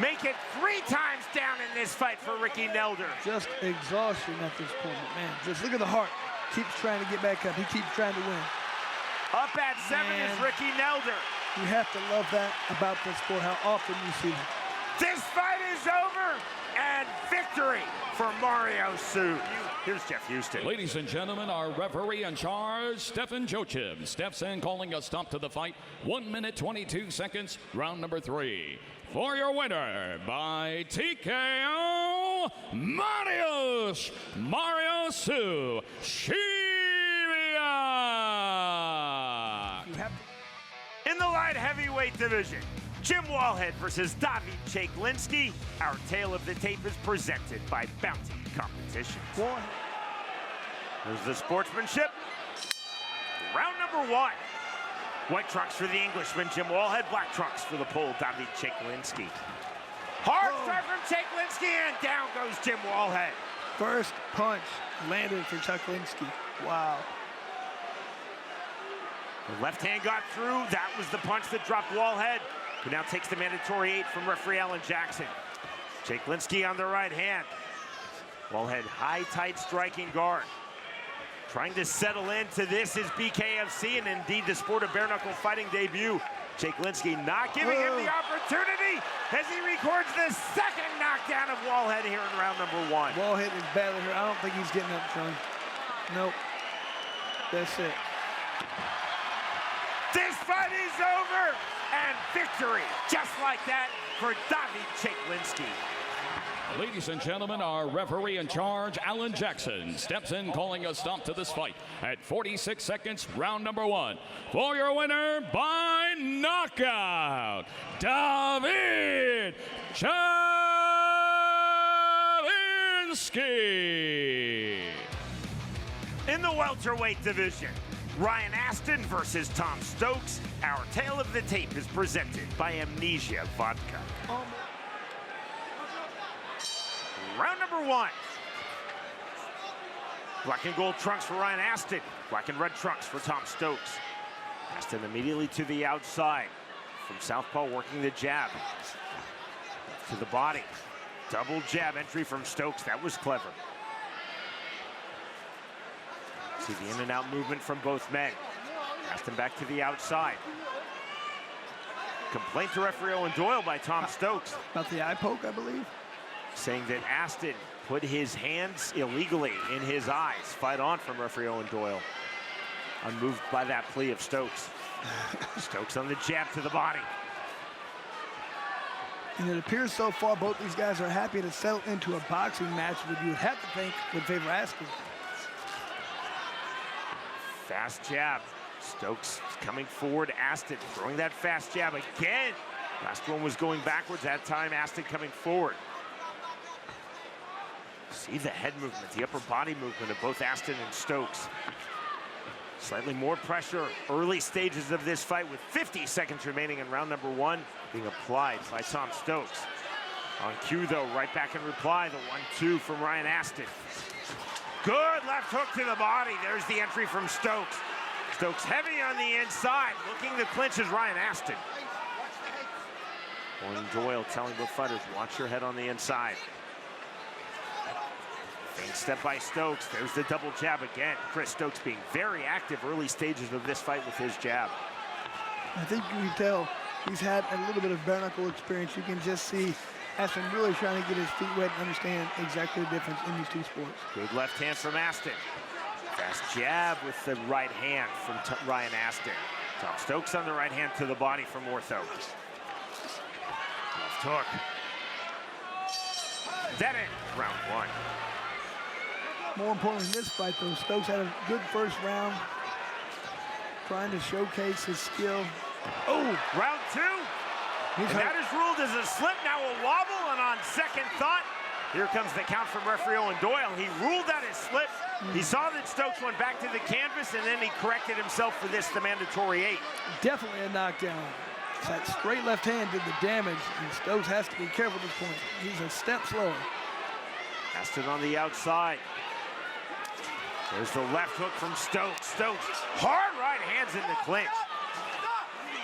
Speaker 1: Make it 3 times down in this fight for Ricky Nelder.
Speaker 2: Just exhaustion at this point, man. Just look at the heart. Keeps trying to get back up. He keeps trying to win.
Speaker 1: Up at 7 is Ricky Nelder.
Speaker 2: You have to love that about this sport, how often you see it.
Speaker 1: This fight is over, and victory for Mario Sue. Here's Jeff Houston.
Speaker 3: Ladies and gentlemen, our referee in charge, Stefan Joachim, steps in calling a stop to the fight. 1 minute, 22 seconds, round number 3. For your winner by TKO, Mario Sue
Speaker 1: In the light heavyweight division, Jim Wallhead versus David Chylinski. Our tale of the tape is presented by Bounty Competitions. There's the sportsmanship. Round number 1. White trunks for the Englishman, Jim Wallhead. Black trunks for the Pole, David Chylinski. Hard start from Chylinski, and down goes Jim Wallhead.
Speaker 2: First punch landed for Chylinski. Wow.
Speaker 1: The left hand got through. That was the punch that dropped Wallhead, who now takes the mandatory 8 from referee Alan Jackson. Chylinski on the right hand. Wallhead high, tight striking guard. Trying to settle into this is BKFC, and indeed the sport of bare knuckle fighting debut. Chylinski not giving him the opportunity as he records the second knockdown of Wallhead here in round number 1.
Speaker 2: Wallhead is badly hurt. I don't think he's getting up, Sean. Nope. That's it.
Speaker 1: This fight is over, and victory, just like that, for David Chylinski.
Speaker 3: Ladies and gentlemen, our referee in charge, Alan Jackson, steps in calling a stop to this fight at 46 seconds, round number 1. For your winner by knockout, David Chylinski.
Speaker 1: In the welterweight division, Ryan Aston versus Tom Stokes. Our tale of the tape is presented by Amnesia Vodka. Round number 1. Black and gold trunks for Ryan Aston. Black and red trunks for Tom Stokes. Aston immediately to the outside. From southpaw working the jab. To the body. Double jab entry from Stokes. That was clever. See the in and out movement from both men. Aston back to the outside. Complaint to referee Owen Doyle by Tom Stokes.
Speaker 2: About the eye poke, I believe.
Speaker 1: saying that Aston put his hands illegally in his eyes. Fight on from referee Owen Doyle. Unmoved by that plea of Stokes. Stokes on the jab to the body.
Speaker 2: And it appears so far both these guys are happy to settle into a boxing match that you would have to think would favor Aston.
Speaker 1: Fast jab. Stokes coming forward. Aston throwing that fast jab again. Last one was going backwards. That time Aston coming forward. See the head movement, the upper body movement of both Aston and Stokes. Slightly more pressure early stages of this fight with 50 seconds remaining in round number 1 being applied by Tom Stokes. On cue though, right back in reply, the 1-2 from Ryan Aston. Good left hook to the body. There's the entry from Stokes. Stokes heavy on the inside, looking to clinch is Ryan Aston. Owen Doyle telling both fighters, watch your head on the inside. Feint step by Stokes. There's the double jab again. Chris Stokes being very active early stages of this fight with his jab.
Speaker 2: I think you can tell he's had a little bit of bare knuckle experience. You can just see Aston really trying to get his feet wet and understand exactly the difference in these two sports.
Speaker 1: Good left hand from Aston. Fast jab with the right hand from Ryan Aston. Tom Stokes on the right hand to the body from Ortho. Left hook. That ends round 1.
Speaker 2: More importantly in this fight, though, Stokes had a good first round, trying to showcase his skill.
Speaker 1: Oh, round 2. And that is ruled as a slip, now a wobble, and on second thought, here comes the count from referee Owen Doyle. He ruled that as slip. He saw that Stokes went back to the canvas, and then he corrected himself for this, the mandatory 8.
Speaker 2: Definitely a knockdown. That straight left hand did the damage, and Stokes has to be careful at this point. He's a step slower.
Speaker 1: Aston on the outside. There's the left hook from Stokes. Stokes, hard right hands in the clinch.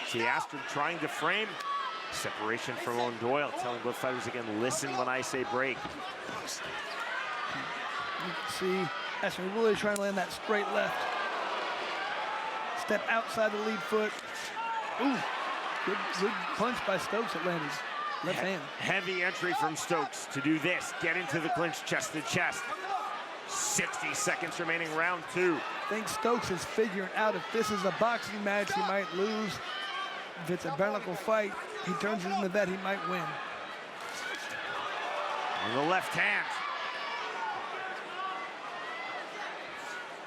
Speaker 1: See Aston trying to frame. Separation from Owen Doyle, telling both fighters again, listen when I say break.
Speaker 2: You can see Aston really trying to land that straight left. Step outside the lead foot. Ooh, good punch by Stokes that landed. Left hand.
Speaker 1: Heavy entry from Stokes to do this. Get into the clinch, chest to chest. 60 seconds remaining, round 2.
Speaker 2: I think Stokes is figuring out if this is a boxing match, he might lose. If it's a bare knuckle fight, he turns it into that, he might win.
Speaker 1: On the left hand.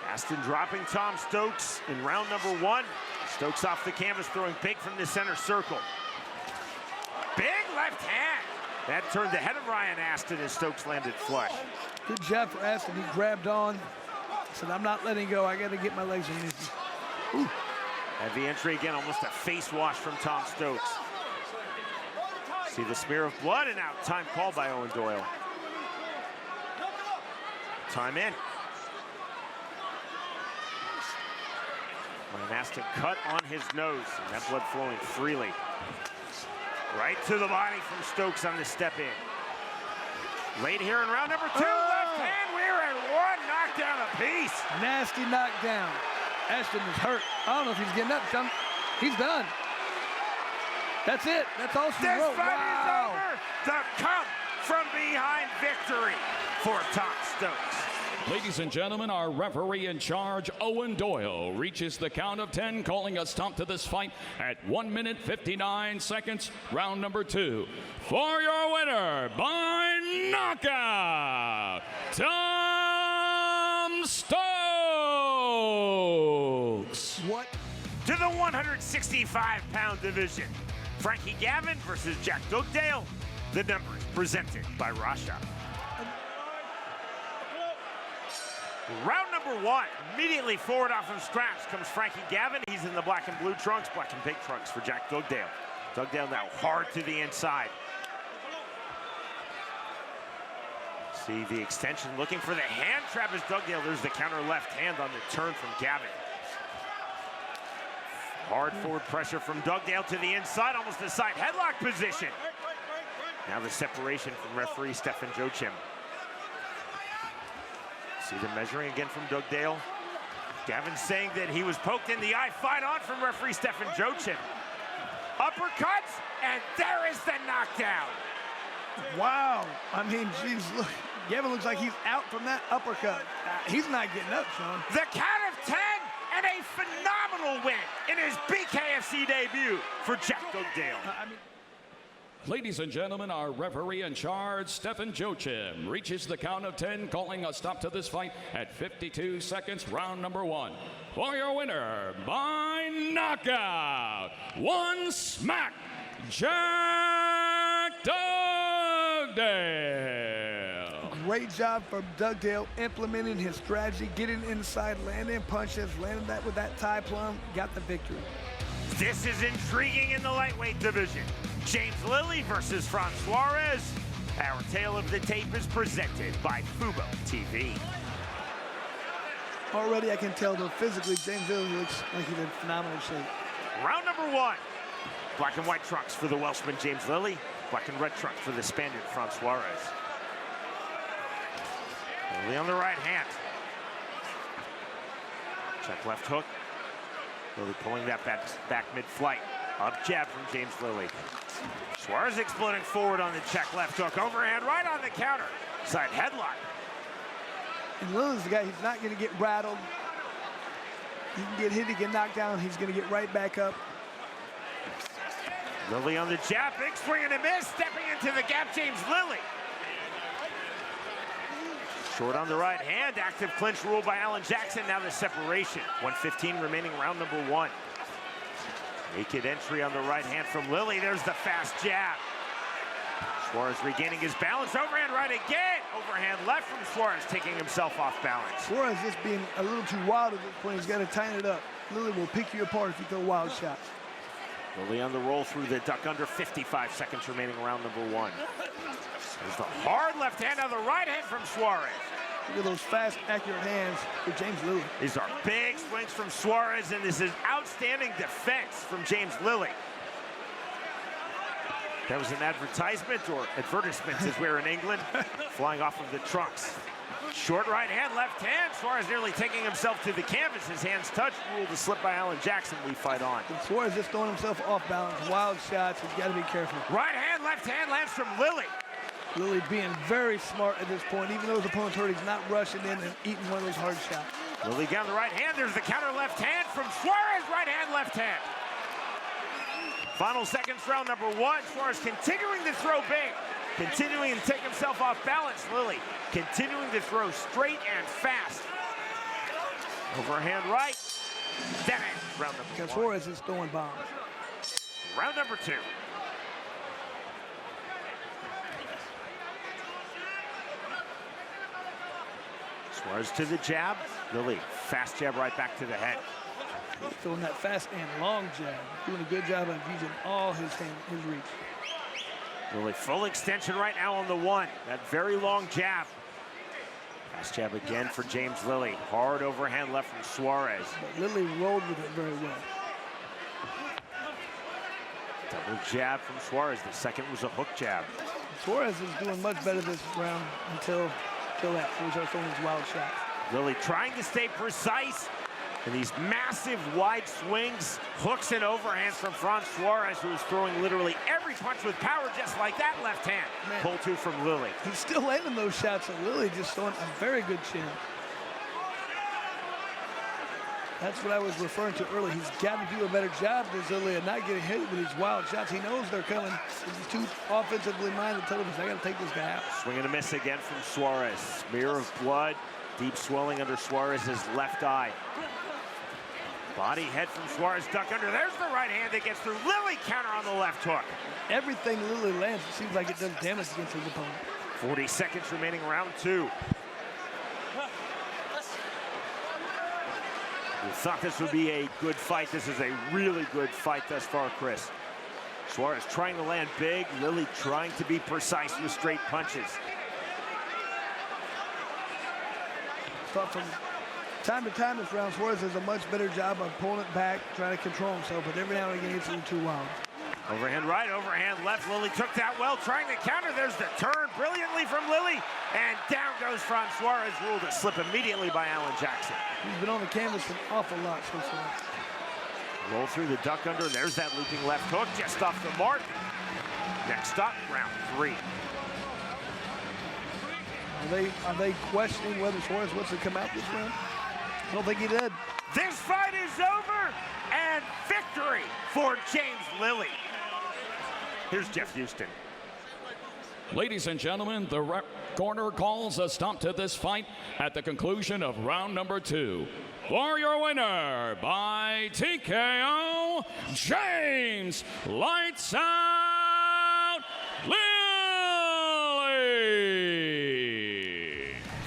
Speaker 1: Aston dropping Tom Stokes in round number 1. Stokes off the canvas, throwing big from the center circle. Big left hand. That turned the head of Ryan Aston as Stokes landed flush.
Speaker 2: Good job for Aston. He grabbed on. Said, I'm not letting go. I got to get my legs underneath me. Ooh.
Speaker 1: Heavy entry again, almost a face wash from Tom Stokes. See the smear of blood, and now time called by Owen Doyle. Time in. Ryan Aston cut on his nose, and that blood flowing freely. Right to the body from Stokes on the step in. Late here in round number 2, left hand, we're at 1 knockdown apiece.
Speaker 2: Nasty knockdown. Aston is hurt. I don't know if he's getting up. He's done. That's it. That's all she wrote.
Speaker 1: This fight is over. The come from behind victory for Tom Stokes.
Speaker 3: Ladies and gentlemen, our referee in charge, Owen Doyle, reaches the count of 10, calling a stop to this fight at 1 minute 59 seconds, round number 2. For your winner by knockout, Tom Stokes.
Speaker 2: What?
Speaker 1: To the 165-pound division, Frankie Gavin versus Jack Dougdale. The numbers presented by Rasha. Round number 1, immediately forward off of scraps comes Frankie Gavin. He's in the black and blue trunks, black and pink trunks for Jack Dougdale. Dougdale now hard to the inside. See the extension, looking for the hand trap as Dougdale. There's the counter left hand on the turn from Gavin. Hard forward pressure from Dougdale to the inside, almost a side headlock position. Now the separation from referee Stefan Joachim. See the measuring again from Dougdale. Gavin saying that he was poked in the eye. Fight on from referee Stefan Joachim. Uppercuts, and there is the knockdown.
Speaker 2: Wow. I mean, geez, look. Gavin looks like he's out from that uppercut. He's not getting up, Sean.
Speaker 1: The count of 10 and a phenomenal win in his BKFC debut for Jack Dougdale.
Speaker 3: Ladies and gentlemen, our referee in charge, Stefan Joachim, reaches the count of 10, calling a stop to this fight at 52 seconds, round number 1. For your winner, by knockout, one smack, Jack Dougdale.
Speaker 2: Great job from Dougdale implementing his strategy, getting inside, landing punches, landing that with that tie plum, got the victory.
Speaker 1: This is intriguing in the lightweight division. James Lilley versus Franz Suarez. Our tale of the tape is presented by Fubo TV.
Speaker 2: Already I can tell, though, physically, James Lilley looks like he's in phenomenal shape.
Speaker 1: Round number 1. Black and white trunks for the Welshman James Lilley. Black and red trunks for the Spaniard Franz Suarez. Lilley on the right hand. Check left hook. Lilley pulling that back mid-flight. Up jab from James Lilley. Suarez exploding forward on the check left hook. Overhand right on the counter. Side headlock.
Speaker 2: And Lilley's the guy, he's not going to get rattled. He can get hit, he can knock down, he's going to get right back up.
Speaker 1: Lilley on the jab, big swing and a miss. Stepping into the gap, James Lilley. Short on the right hand, active clinch ruled by Alan Jackson. Now the separation. 1:15 remaining, round number 1. Naked entry on the right hand from Lilley. There's the fast jab. Suarez regaining his balance. Overhand right again. Overhand left from Suarez, taking himself off balance.
Speaker 2: Suarez just being a little too wild at this point. He's got to tighten it up. Lilley will pick you apart if you throw wild shots.
Speaker 1: Lilley on the roll through the duck under. 55 seconds remaining, round number 1. There's the hard left hand on the right hand from Suarez.
Speaker 2: Look at those fast, accurate hands for James Lilley.
Speaker 1: These are big swings from Suarez, and this is outstanding defense from James Lilley. That was an advertisement, or advertisement as we're in England, flying off of the trunks. Short right hand, left hand. Suarez nearly taking himself to the canvas. His hands touched, ruled a slip by Alan Jackson. We fight on.
Speaker 2: And Suarez just throwing himself off balance. Wild shots. He's got to be careful.
Speaker 1: Right hand lands from Lilley.
Speaker 2: Lilley being very smart at this point. Even though his opponent's hurt, he's not rushing in and eating one of those hard shots.
Speaker 1: Lilley down the right hand. There's the counter left hand from Suarez. Right hand, left hand. Final seconds, round number 1. Suarez continuing to throw big. Continuing to take himself off balance. Lilley continuing to throw straight and fast. Overhand right. That ends round number 1.
Speaker 2: Suarez is throwing bombs.
Speaker 1: Round number 2. Suarez to the jab. Lilley, fast jab right back to the head.
Speaker 2: He's throwing that fast and long jab. Doing a good job of using all his reach.
Speaker 1: Lilley full extension right now on the 1. That very long jab. Fast jab again for James Lilley. Hard overhand left from Suarez.
Speaker 2: But Lilley rolled with it very well.
Speaker 1: Double jab from Suarez. The second was a hook jab.
Speaker 2: Suarez is doing much better this round until that. So he's throwing his wild shots.
Speaker 1: Lilley trying to stay precise. And these massive wide swings, hooks and overhands from Franz Suarez, who is throwing literally every punch with power just like that left hand.
Speaker 2: Man.
Speaker 1: Pull 2 from Lilley.
Speaker 2: He's still landing those shots, and Lilley just throwing a very good chin. That's what I was referring to earlier. He's got to do a better job than Lilley and not getting hit with these wild shots. He knows they're coming. He's too offensively minded. Tell him, I got to take this guy out.
Speaker 1: Swing and a miss again from Suarez. Smear of blood, deep swelling under Suarez's left eye. Body head from Suarez, duck under. There's the right hand that gets through. Lilley counter on the left hook.
Speaker 2: Everything Lilley lands, it seems like it does damage against his opponent.
Speaker 1: 40 seconds remaining, round 2. We thought this would be a good fight. This is a really good fight thus far, Chris. Suarez trying to land big. Lilley trying to be precise with straight punches.
Speaker 2: Thought from time to time this round, Suarez does a much better job of pulling it back, trying to control himself, but every now and again it's a little too wild.
Speaker 1: Overhand right, overhand left. Lilley took that well, trying to counter. There's the turn brilliantly from Lilley, and down goes Franz Suarez, ruled a slip immediately by Alan Jackson.
Speaker 2: He's been on the canvas an awful lot so far.
Speaker 1: Roll through the duck under. There's that looping left hook, just off the mark. Next up, round 3.
Speaker 2: Are they questioning whether Suarez wants to come out this round? I don't think he did.
Speaker 1: This fight is over, and victory for James Lilley. Here's Jeff Houston.
Speaker 3: Ladies and gentlemen, the corner calls a stop to this fight at the conclusion of round number 2. For your winner by TKO, James Lights Out Lilley.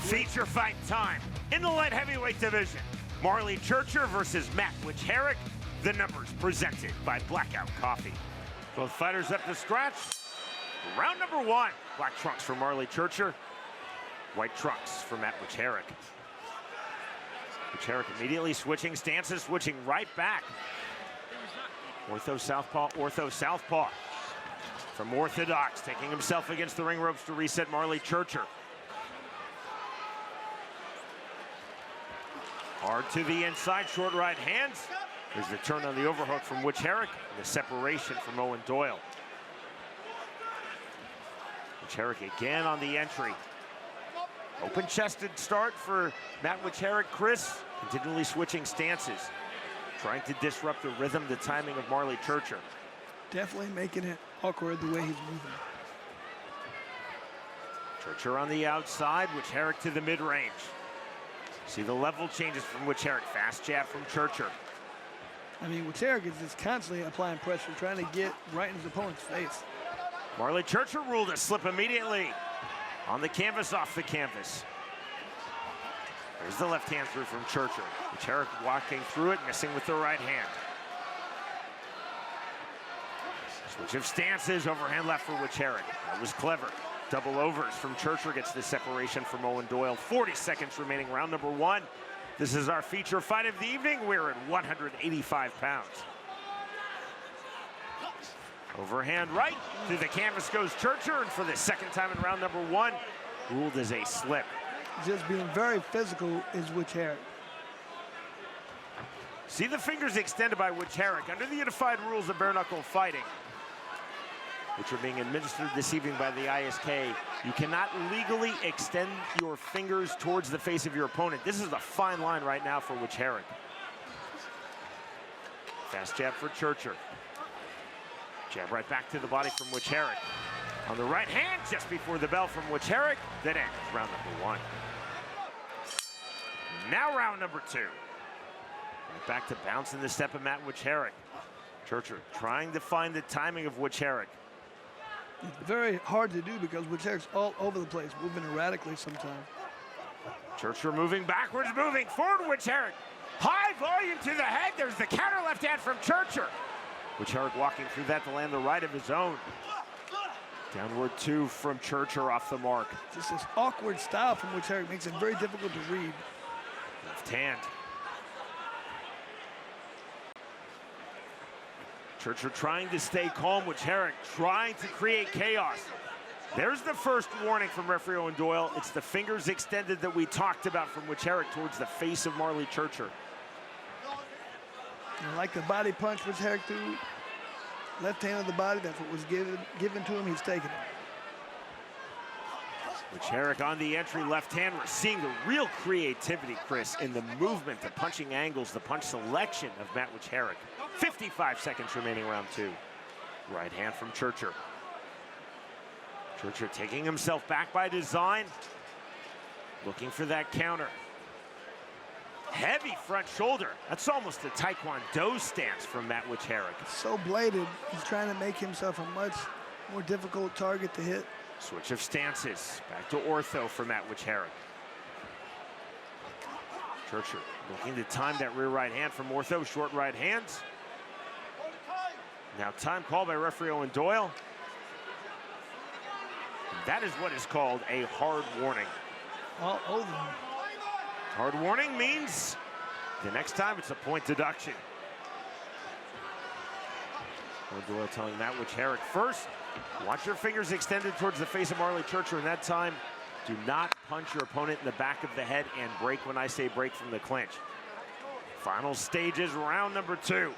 Speaker 1: Feature fight time in the light heavyweight division. Marley Churcher versus Matt Wiwczaryk. The numbers presented by Blackout Coffee. Both fighters up to scratch. Round number 1. Black trunks for Marley Churcher. White trunks for Matt Wiwczaryk. Wiwczaryk immediately switching stances, switching right back. Ortho southpaw, ortho southpaw. From orthodox, taking himself against the ring ropes to reset Marley Churcher. Hard to the inside, short right hands. There's the turn on the overhook from Wiwczaryk, and the separation from Owen Doyle. Wiwczaryk again on the entry. Open-chested start for Matt Wiwczaryk. Chris continually switching stances, trying to disrupt the rhythm, the timing of Marley Churcher.
Speaker 2: Definitely making it awkward the way he's moving.
Speaker 1: Churcher on the outside, Wiwczaryk to the mid-range. See the level changes from Wiwczaryk. Fast jab from Churcher.
Speaker 2: I mean, Wiwczaryk is just constantly applying pressure, trying to get right in his opponent's face.
Speaker 1: Marley Churcher ruled a slip immediately. On the canvas, off the canvas. There's the left hand through from Churcher. Wiwczaryk walking through it, missing with the right hand. Switch of stances, overhand left for Wiwczaryk. That was clever. Double overs from Churcher, gets the separation from Owen Doyle. 40 seconds remaining, round number 1. This is our feature fight of the evening. We're at 185 pounds. Overhand right, through the canvas goes Churcher, and for the second time in round number 1, ruled as a slip.
Speaker 2: Just being very physical is Wiwczaryk.
Speaker 1: See the fingers extended by Wiwczaryk under the unified rules of bare knuckle fighting, which are being administered this evening by the ISK. You cannot legally extend your fingers towards the face of your opponent. This is a fine line right now for Wiwczaryk. Fast jab for Churcher. Jab right back to the body from Wiwczaryk. On the right hand, just before the bell from Wiwczaryk. That ends round number 1. Now round number 2. Right back to bouncing the step of Matt Wiwczaryk. Churcher trying to find the timing of Wiwczaryk.
Speaker 2: Very hard to do because Wiwczaryk's all over the place, moving erratically sometimes.
Speaker 1: Churcher moving backwards, moving forward. Wiwczaryk. High volume to the head. There's the counter left hand from Churcher. Wiwczaryk walking through that to land the right of his own. Downward 2 from Churcher off the mark.
Speaker 2: Just this awkward style from Wiwczaryk makes it very difficult to read.
Speaker 1: Left hand. Churcher trying to stay calm. Wiwczaryk trying to create chaos. There's the first warning from referee Owen Doyle. It's the fingers extended that we talked about from Wiwczaryk towards the face of Marley Churcher.
Speaker 2: And like the body punch Wiwczaryk threw, left hand of the body, that's what was given to him, he's taking it.
Speaker 1: Wiwczaryk on the entry, left hand. We're seeing the real creativity, Chris, in the movement, the punching angles, the punch selection of Matt Wiwczaryk. 55 seconds remaining, round 2. Right hand from Churcher. Churcher taking himself back by design, looking for that counter. Heavy front shoulder. That's almost a Taekwondo stance from Matt Wiwczaryk.
Speaker 2: So bladed, he's trying to make himself a much more difficult target to hit.
Speaker 1: Switch of stances. Back to ortho for Matt Wiwczaryk. Churcher looking to time that rear right hand from ortho. Short right hands. Now time called by referee Owen Doyle. And that is what is called a hard warning.
Speaker 2: All over.
Speaker 1: Hard warning means the next time it's a point deduction. Owen Doyle telling Matt Wiwczaryk first, watch your fingers extended towards the face of Marley Churcher, and that time, do not punch your opponent in the back of the head and break when I say break from the clinch. Final stages, round number 2.
Speaker 2: I mean,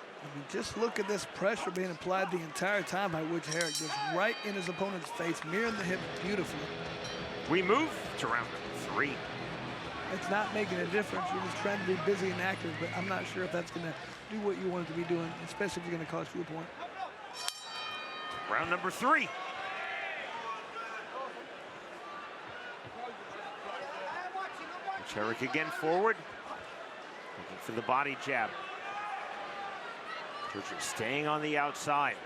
Speaker 2: just look at this pressure being applied the entire time by Wiwczaryk, just right in his opponent's face, mirroring the hip beautifully.
Speaker 1: We move to round number 3.
Speaker 2: It's not making a difference. You're just trying to be busy and active, but I'm not sure if that's going to do what you want it to be doing, especially if you're going to cost you a point.
Speaker 1: Round number 3. Wiwczaryk again forward, looking for the body jab. Churcher staying on the outside.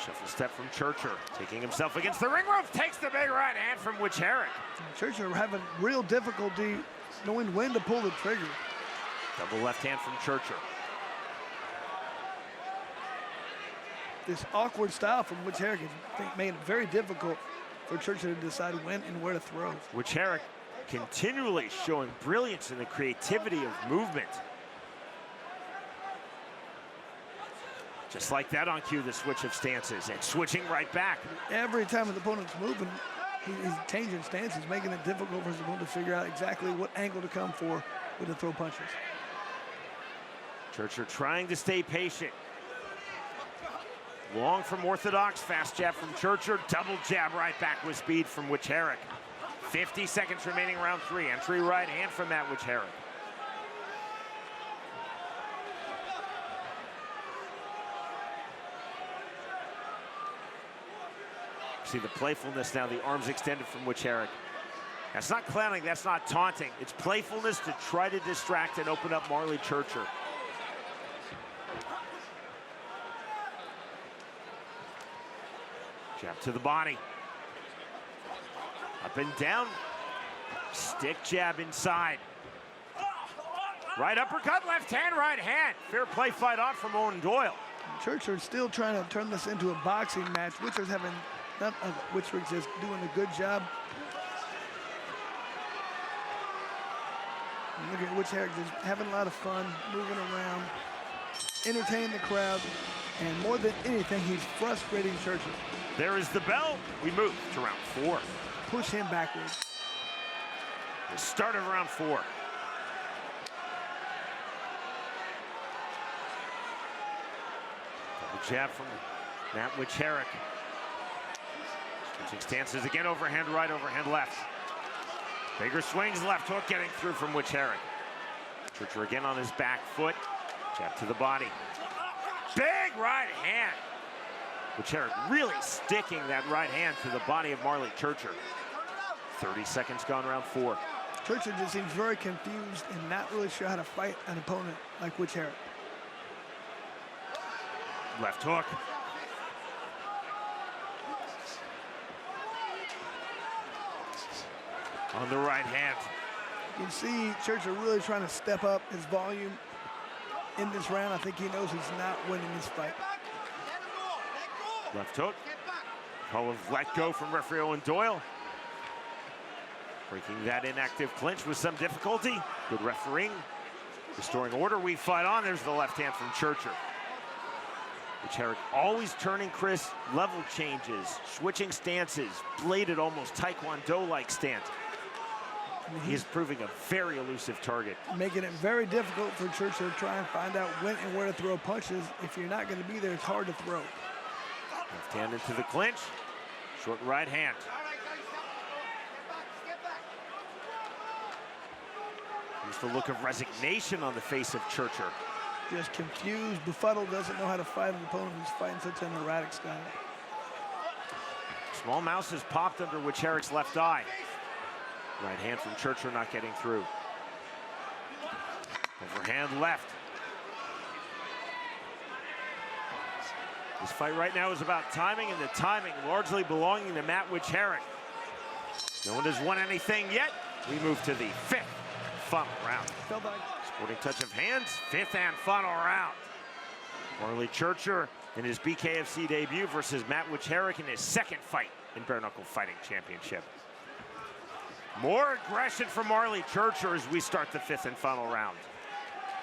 Speaker 1: Shuffle step from Churcher, taking himself against the ring rope, takes the big right hand from Wiwczaryk.
Speaker 2: Churcher having real difficulty knowing when to pull the trigger.
Speaker 1: Double left hand from Churcher.
Speaker 2: This awkward style from Wiwczaryk made it very difficult for Churcher to decide when and where to throw.
Speaker 1: Wiwczaryk continually showing brilliance in the creativity of movement. Just like that on cue, the switch of stances and switching right back.
Speaker 2: Every time his opponent's moving, he's changing stances, making it difficult for his opponent to figure out exactly what angle to come for with the throw punches.
Speaker 1: Churcher trying to stay patient. Long from orthodox, fast jab from Churcher, double jab right back with speed from Wiwczaryk. 50 seconds remaining, round 3. Entry right hand from Matt Wiwczaryk. See the playfulness now, the arms extended from Wiwczaryk. That's not clowning, that's not taunting. It's playfulness to try to distract and open up Marley Churcher. Jab to the body. Up and down. Stick jab inside. Right uppercut, left hand, right hand. Fair play fight on from Owen Doyle.
Speaker 2: Churcher's still trying to turn this into a boxing match. Wiwczaryk's just doing a good job. And look at Wiwczaryk just having a lot of fun, moving around, entertaining the crowd, and more than anything, he's frustrating Churcher.
Speaker 1: There is the bell. We move to round 4.
Speaker 2: Push him backwards.
Speaker 1: The start of round 4. Double jab from Matt Wiwczaryk. Switching stances again, overhand right, overhand left. Bigger swings, left hook getting through from Wiwczaryk. Churcher again on his back foot. Jab to the body. Big right hand. Wiwczaryk really sticking that right hand to the body of Marley Churcher. 30 seconds gone, round 4.
Speaker 2: Churcher just seems very confused and not really sure how to fight an opponent like Wiwczaryk.
Speaker 1: Left hook. On the right hand.
Speaker 2: You can see Churcher really trying to step up his volume in this round. I think he knows he's not winning this fight.
Speaker 1: Left hook. Call of let go from referee Owen Doyle. Breaking that inactive clinch with some difficulty. Good refereeing. Restoring order, we fight on. There's the left hand from Churcher. Wiwczaryk always turning Chris, level changes, switching stances, bladed almost Taekwondo-like stance. He is proving a very elusive target.
Speaker 2: Making it very difficult for Churcher to try and find out when and where to throw punches. If you're not going to be there, it's hard to throw.
Speaker 1: Left hand into the clinch. Short right hand. There's the look of resignation on the face of Churcher.
Speaker 2: Just confused, befuddled, doesn't know how to fight an opponent who's fighting such an erratic style.
Speaker 1: Small mouse has popped under Wiwczaryk's left eye. Right hand from Churcher not getting through. Overhand left. This fight right now is about timing, and the timing largely belonging to Matt Wiwczaryk. No one has won anything yet. We move to the 5th final round. Sporting touch of hands, 5th and final round. Marley Churcher in his BKFC debut versus Matt Wiwczaryk in his 2nd fight in Bare Knuckle Fighting Championship. More aggression from Marley Churcher as we start the 5th and final round.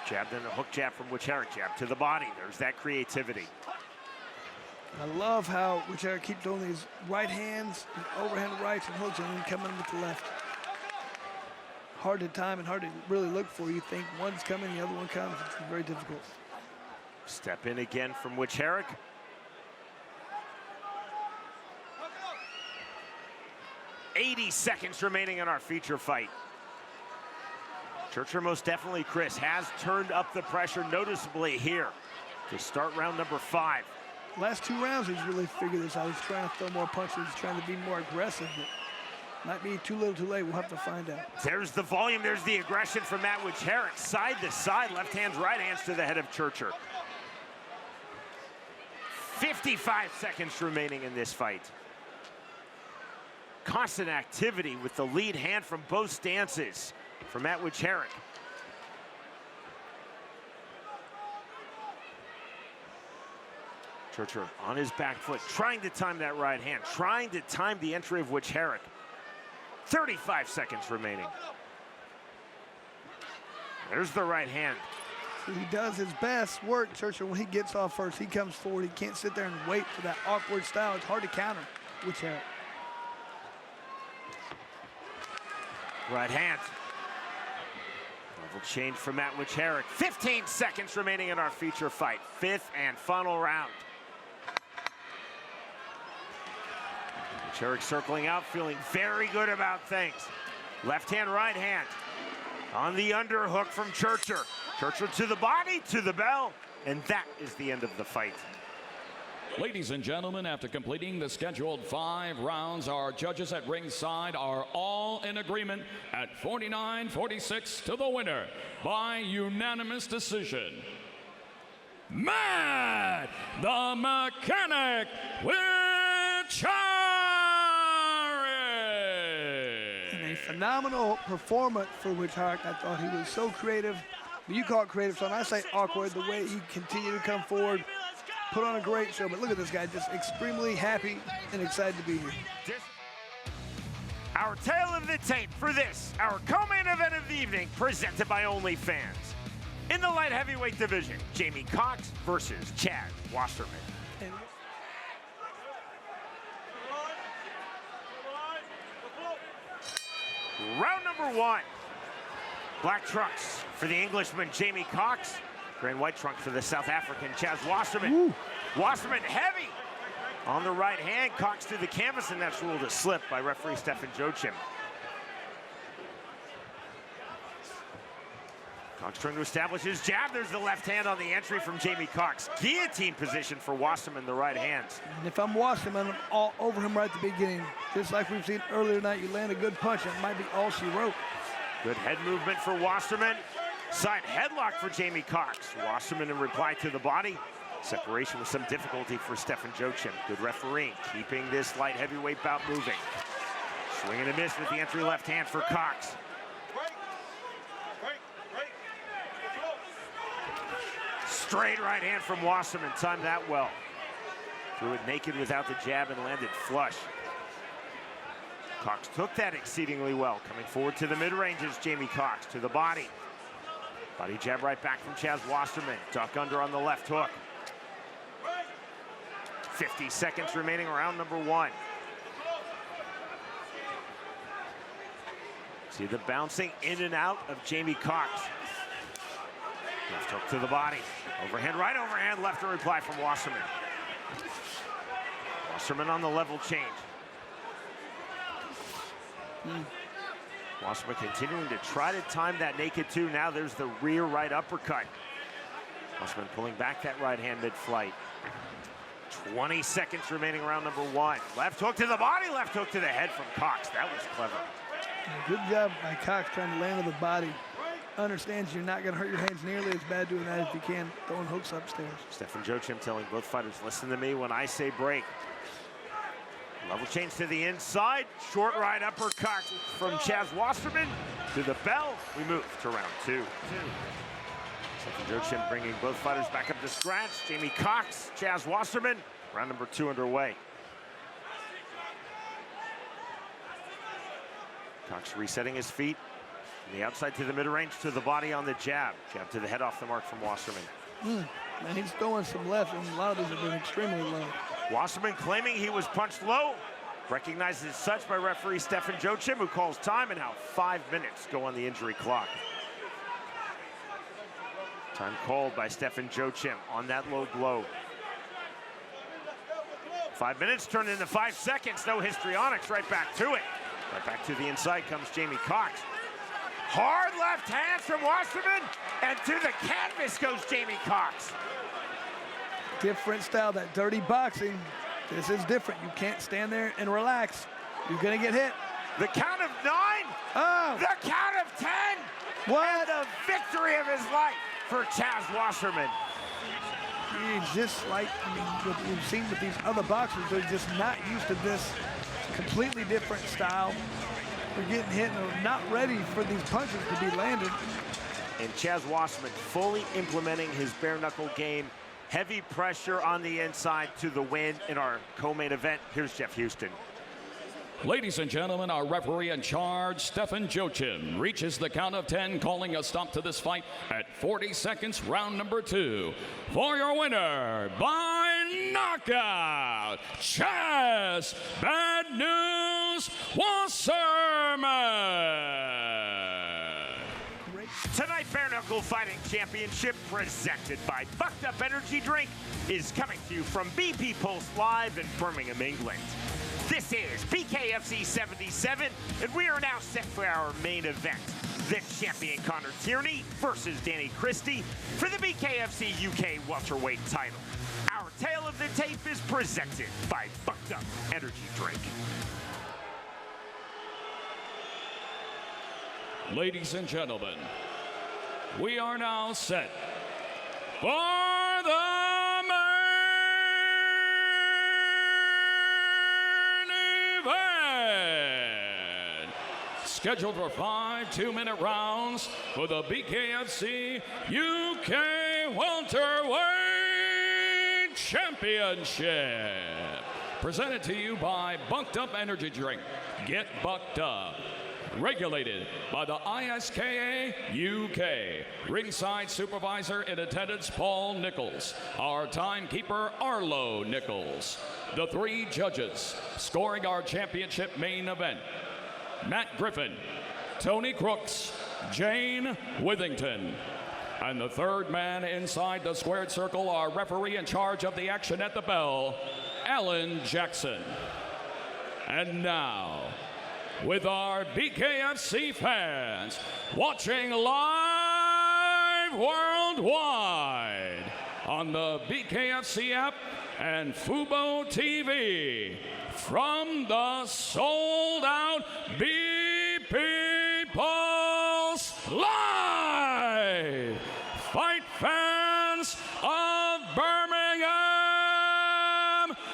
Speaker 1: Jab, then a hook jab from Wiwczaryk. Jab to the body. There's that creativity.
Speaker 2: I love how Wiwczaryk keeps doing these right hands, overhand rights and hooks, and then coming with the left. Hard to time and hard to really look for. You think one's coming, the other one comes. It's very difficult.
Speaker 1: Step in again from Wiwczaryk. 80 seconds remaining in our feature fight. Churcher most definitely, Chris, has turned up the pressure noticeably here to start round number 5.
Speaker 2: Last 2 rounds, he's really figured this out. He's trying to throw more punches. He's trying to be more aggressive. But might be too little, too late. We'll have to find out.
Speaker 1: There's the volume. There's the aggression from Wiwczaryk. Side to side, left hands, right hands to the head of Churcher. 55 seconds remaining in this fight. Constant activity with the lead hand from both stances from Wiwczaryk. Churcher on his back foot, trying to time that right hand, trying to time the entry of Wiwczaryk. 35 seconds remaining. There's the right hand.
Speaker 2: He does his best work, Churcher, when he gets off first. He comes forward. He can't sit there and wait for that awkward style. It's hard to counter Wiwczaryk.
Speaker 1: Right hand. Level change from Wiwczaryk. 15 seconds remaining in our feature fight. 5th and final round. Wiwczaryk circling out, feeling very good about things. Left hand, right hand. On the underhook from Churcher. Churcher to the body, to the bell. And that is the end of the fight.
Speaker 3: Ladies and gentlemen, after completing the scheduled 5 rounds, our judges at ringside are all in agreement at 49-46 to the winner by unanimous decision. Matt the Mechanic Wiwczaryk!
Speaker 2: And a phenomenal performance for Wiwczaryk. I thought he was so creative. But you call it creative, so when I say awkward, the way he continued to come forward, put on a great show. But look at this guy, just extremely happy and excited to be here.
Speaker 1: Our tale of the tape for this, our co-main event of the evening, presented by OnlyFans. In the light heavyweight division, Jamie Cox versus Chad Wasserman.
Speaker 2: And
Speaker 1: round number 1. Black trunks for the Englishman, Jamie Cox. Gray and white trunks for the South African, Chad Wasserman.
Speaker 2: Ooh.
Speaker 1: Wasserman heavy on the right hand. Cox to the canvas, and that's ruled a slip by referee Stefan Joachim. Cox trying to establish his jab. There's the left hand on the entry from Jamie Cox. Guillotine position for Wasserman, the right hand.
Speaker 2: And if I'm Wasserman, I'm all over him right at the beginning. Just like we've seen earlier tonight, you land a good punch, and it might be all she wrote.
Speaker 1: Good head movement for Wasserman. Side headlock for Jamie Cox. Wasserman in reply to the body. Separation with some difficulty for Stefan Joachim. Good refereeing, keeping this light heavyweight bout moving. Swing and a miss with the entry left hand for Cox. Straight right hand from Wasserman, timed that well. Threw it naked without the jab and landed flush. Cox took that exceedingly well. Coming forward to the mid-range is Jamie Cox, to the body. Body jab right back from Chad Wasserman. Duck under on the left hook. 50 seconds remaining, round number 1. See the bouncing in and out of Jamie Cox. Left hook to the body. Overhand, right overhand, left in reply from Wasserman. Wasserman on the level change. Wasserman continuing to try to time that naked 2. Now there's the rear right uppercut. Wasserman pulling back that right hand mid-flight. 20 seconds remaining, round number 1. Left hook to the body, left hook to the head from Cox. That was clever.
Speaker 2: Good job by Cox trying to land with the body. Understands you're not going to hurt your hands nearly as bad doing that if you can, throwing hooks upstairs.
Speaker 1: Stefan Joachim telling both fighters, listen to me when I say break. Level change to the inside. Short right uppercut from Chad Wasserman to the bell. We move to round 2. Stefan Joachim bringing both fighters back up to scratch. Jamie Cox, Chad Wasserman. Round number 2 underway. Cox resetting his feet. From the outside to the mid-range to the body on the jab. Jab to the head off the mark from Wasserman.
Speaker 2: Man, he's throwing some left, and a lot of these have been extremely low.
Speaker 1: Wasserman claiming he was punched low. Recognized as such by referee Stefan Joachim, who calls time, and now 5 minutes go on the injury clock. Time called by Stefan Joachim on that low blow. 5 minutes turned into 5 seconds. No histrionics, right back to it. Right back to the inside comes Jamie Cox. Hard left hands from Wasserman, and to the canvas goes Jamie Cox.
Speaker 2: Different style, that dirty boxing. This is different. You can't stand there and relax. You're gonna get hit.
Speaker 1: The count of 9.
Speaker 2: Oh!
Speaker 1: The count of 10.
Speaker 2: What?
Speaker 1: And the victory of his life for Chaz Wasserman.
Speaker 2: He's just like what we've seen with these other boxers. They're just not used to this completely different style. They're getting hit and they're not ready for these punches to be landed.
Speaker 1: And Chaz Wasserman fully implementing his bare knuckle game. Heavy pressure on the inside to the win in our co-main event. Here's Jeff Houston.
Speaker 3: Ladies and gentlemen, our referee in charge, Stefan Jochin, reaches the count of 10, calling a stop to this fight at 40 seconds, round number 2. For your winner, by knockout, Chaz Bad News Wasserman.
Speaker 1: Tonight, Bare Knuckle Fighting Championship, presented by Bucked Up Energy Drink, is coming to you from BP Pulse Live in Birmingham, England. This is BKFC 77, and we are now set for our main event. The champion Connor Tierney versus Danny Christie for the BKFC UK Welterweight title. Our tale of the tape is presented by Bucked Up Energy Drink.
Speaker 3: Ladies and gentlemen, we are now set for the main event. Scheduled for 5 2-minute rounds for the BKFC UK Welterweight Championship. Presented to you by Bucked Up Energy Drink. Get bucked up. Regulated by the ISKA UK. Ringside supervisor in attendance, Paul Nichols. Our timekeeper, Arlo Nichols. The 3 judges scoring our championship main event: Matt Griffin, Tony Crooks, Jane Withington. And the 3rd man inside the squared circle, our referee in charge of the action at the bell, Alan Jackson. And now, with our BKFC fans watching live worldwide on the BKFC app and Fubo TV from the sold-out BP Pulse Live. Fight fans of Birmingham,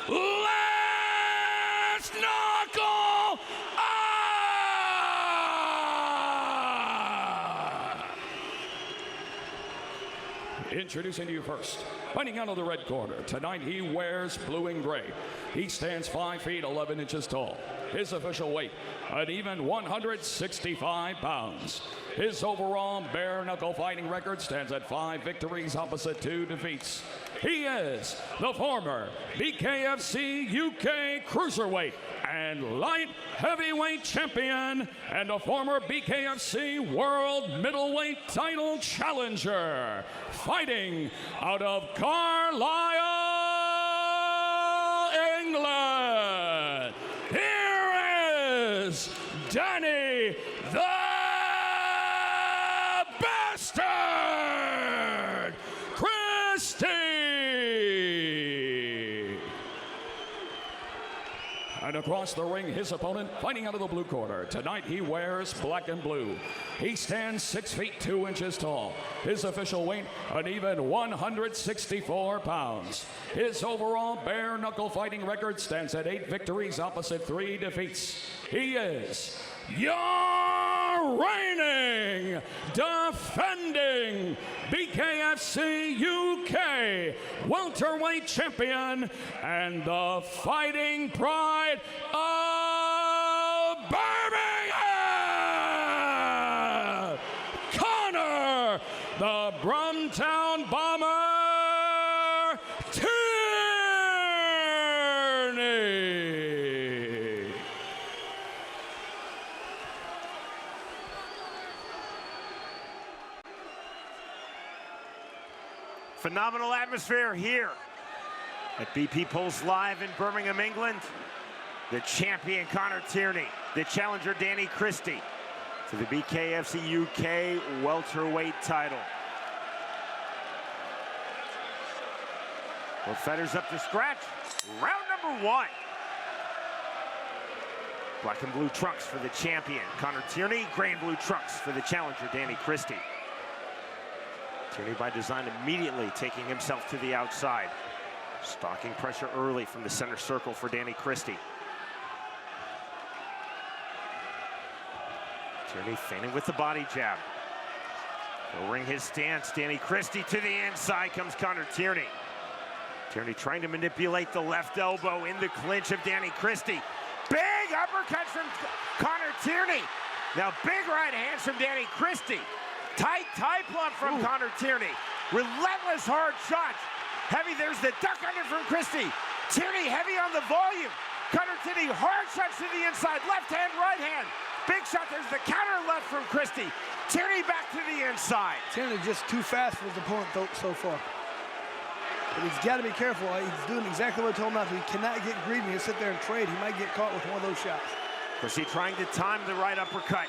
Speaker 3: let's knuckle up! Introducing to you first, fighting out of the red corner. Tonight he wears blue and gray. He stands 5 feet 11 inches tall. His official weight, an even 165 pounds. His overall bare knuckle fighting record stands at 5 victories opposite 2 defeats. He is the former BKFC UK Cruiserweight and Light Heavyweight Champion and a former BKFC World Middleweight Title Challenger. Fighting out of Carlisle, England. Here is Danny the Bastard Christie. And across the ring, his opponent, fighting out of the blue corner. Tonight he wears black and blue. He stands 6 feet 2 inches tall. His official weight, an even 164 pounds. His overall bare knuckle fighting record stands at 8 victories opposite 3 defeats. He is your reigning, defending BKFC UK Welterweight Champion and the fighting pride of Birmingham, Connor, the Brum Town Bomber, Tierney.
Speaker 1: Phenomenal atmosphere here at BP Pulse Live in Birmingham, England. the champion Connor Tierney, the challenger Danny Christie to the BKFC UK welterweight title. Both fighters up to scratch. Round number 1. Black and blue trunks for the champion Connor Tierney, gray and blue trunks for the challenger Danny Christie. Tierney by design immediately taking himself to the outside. Stalking pressure early from the center circle for Danny Christie. Tierney feigning with the body jab. Lowering his stance, Danny Christie to the inside comes Connor Tierney. Tierney trying to manipulate the left elbow in the clinch of Danny Christie. Big uppercut from Connor Tierney. Now big right hands from Danny Christie. Tight tie plug from Connor Tierney. Relentless hard shots. Heavy, there's the duck under from Christie. Tierney heavy on the volume. Connor Tierney, hard shots to the inside. Left hand, right hand. Big shot, there's the counter left from Christie. Tierney back to the inside.
Speaker 2: Tierney just too fast for his opponent so far. But he's got to be careful. He's doing exactly what I told him not to. He cannot get greedy and sit there and trade. He might get caught with one of those shots.
Speaker 1: Christie trying to time the right uppercut.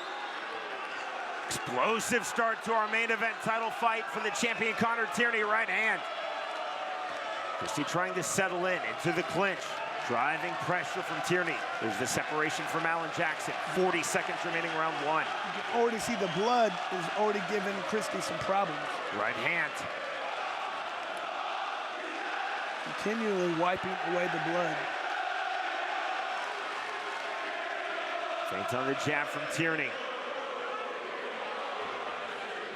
Speaker 1: Explosive start to our main event title fight for the champion Connor Tierney, right hand. Christie trying to settle in into the clinch. Driving pressure from Tierney. There's the separation from Alan Jackson. 40 seconds remaining, round 1.
Speaker 2: You can already see the blood is already giving Christie some problems.
Speaker 1: Right hand.
Speaker 2: Continually wiping away the blood.
Speaker 1: Feint on the jab from Tierney.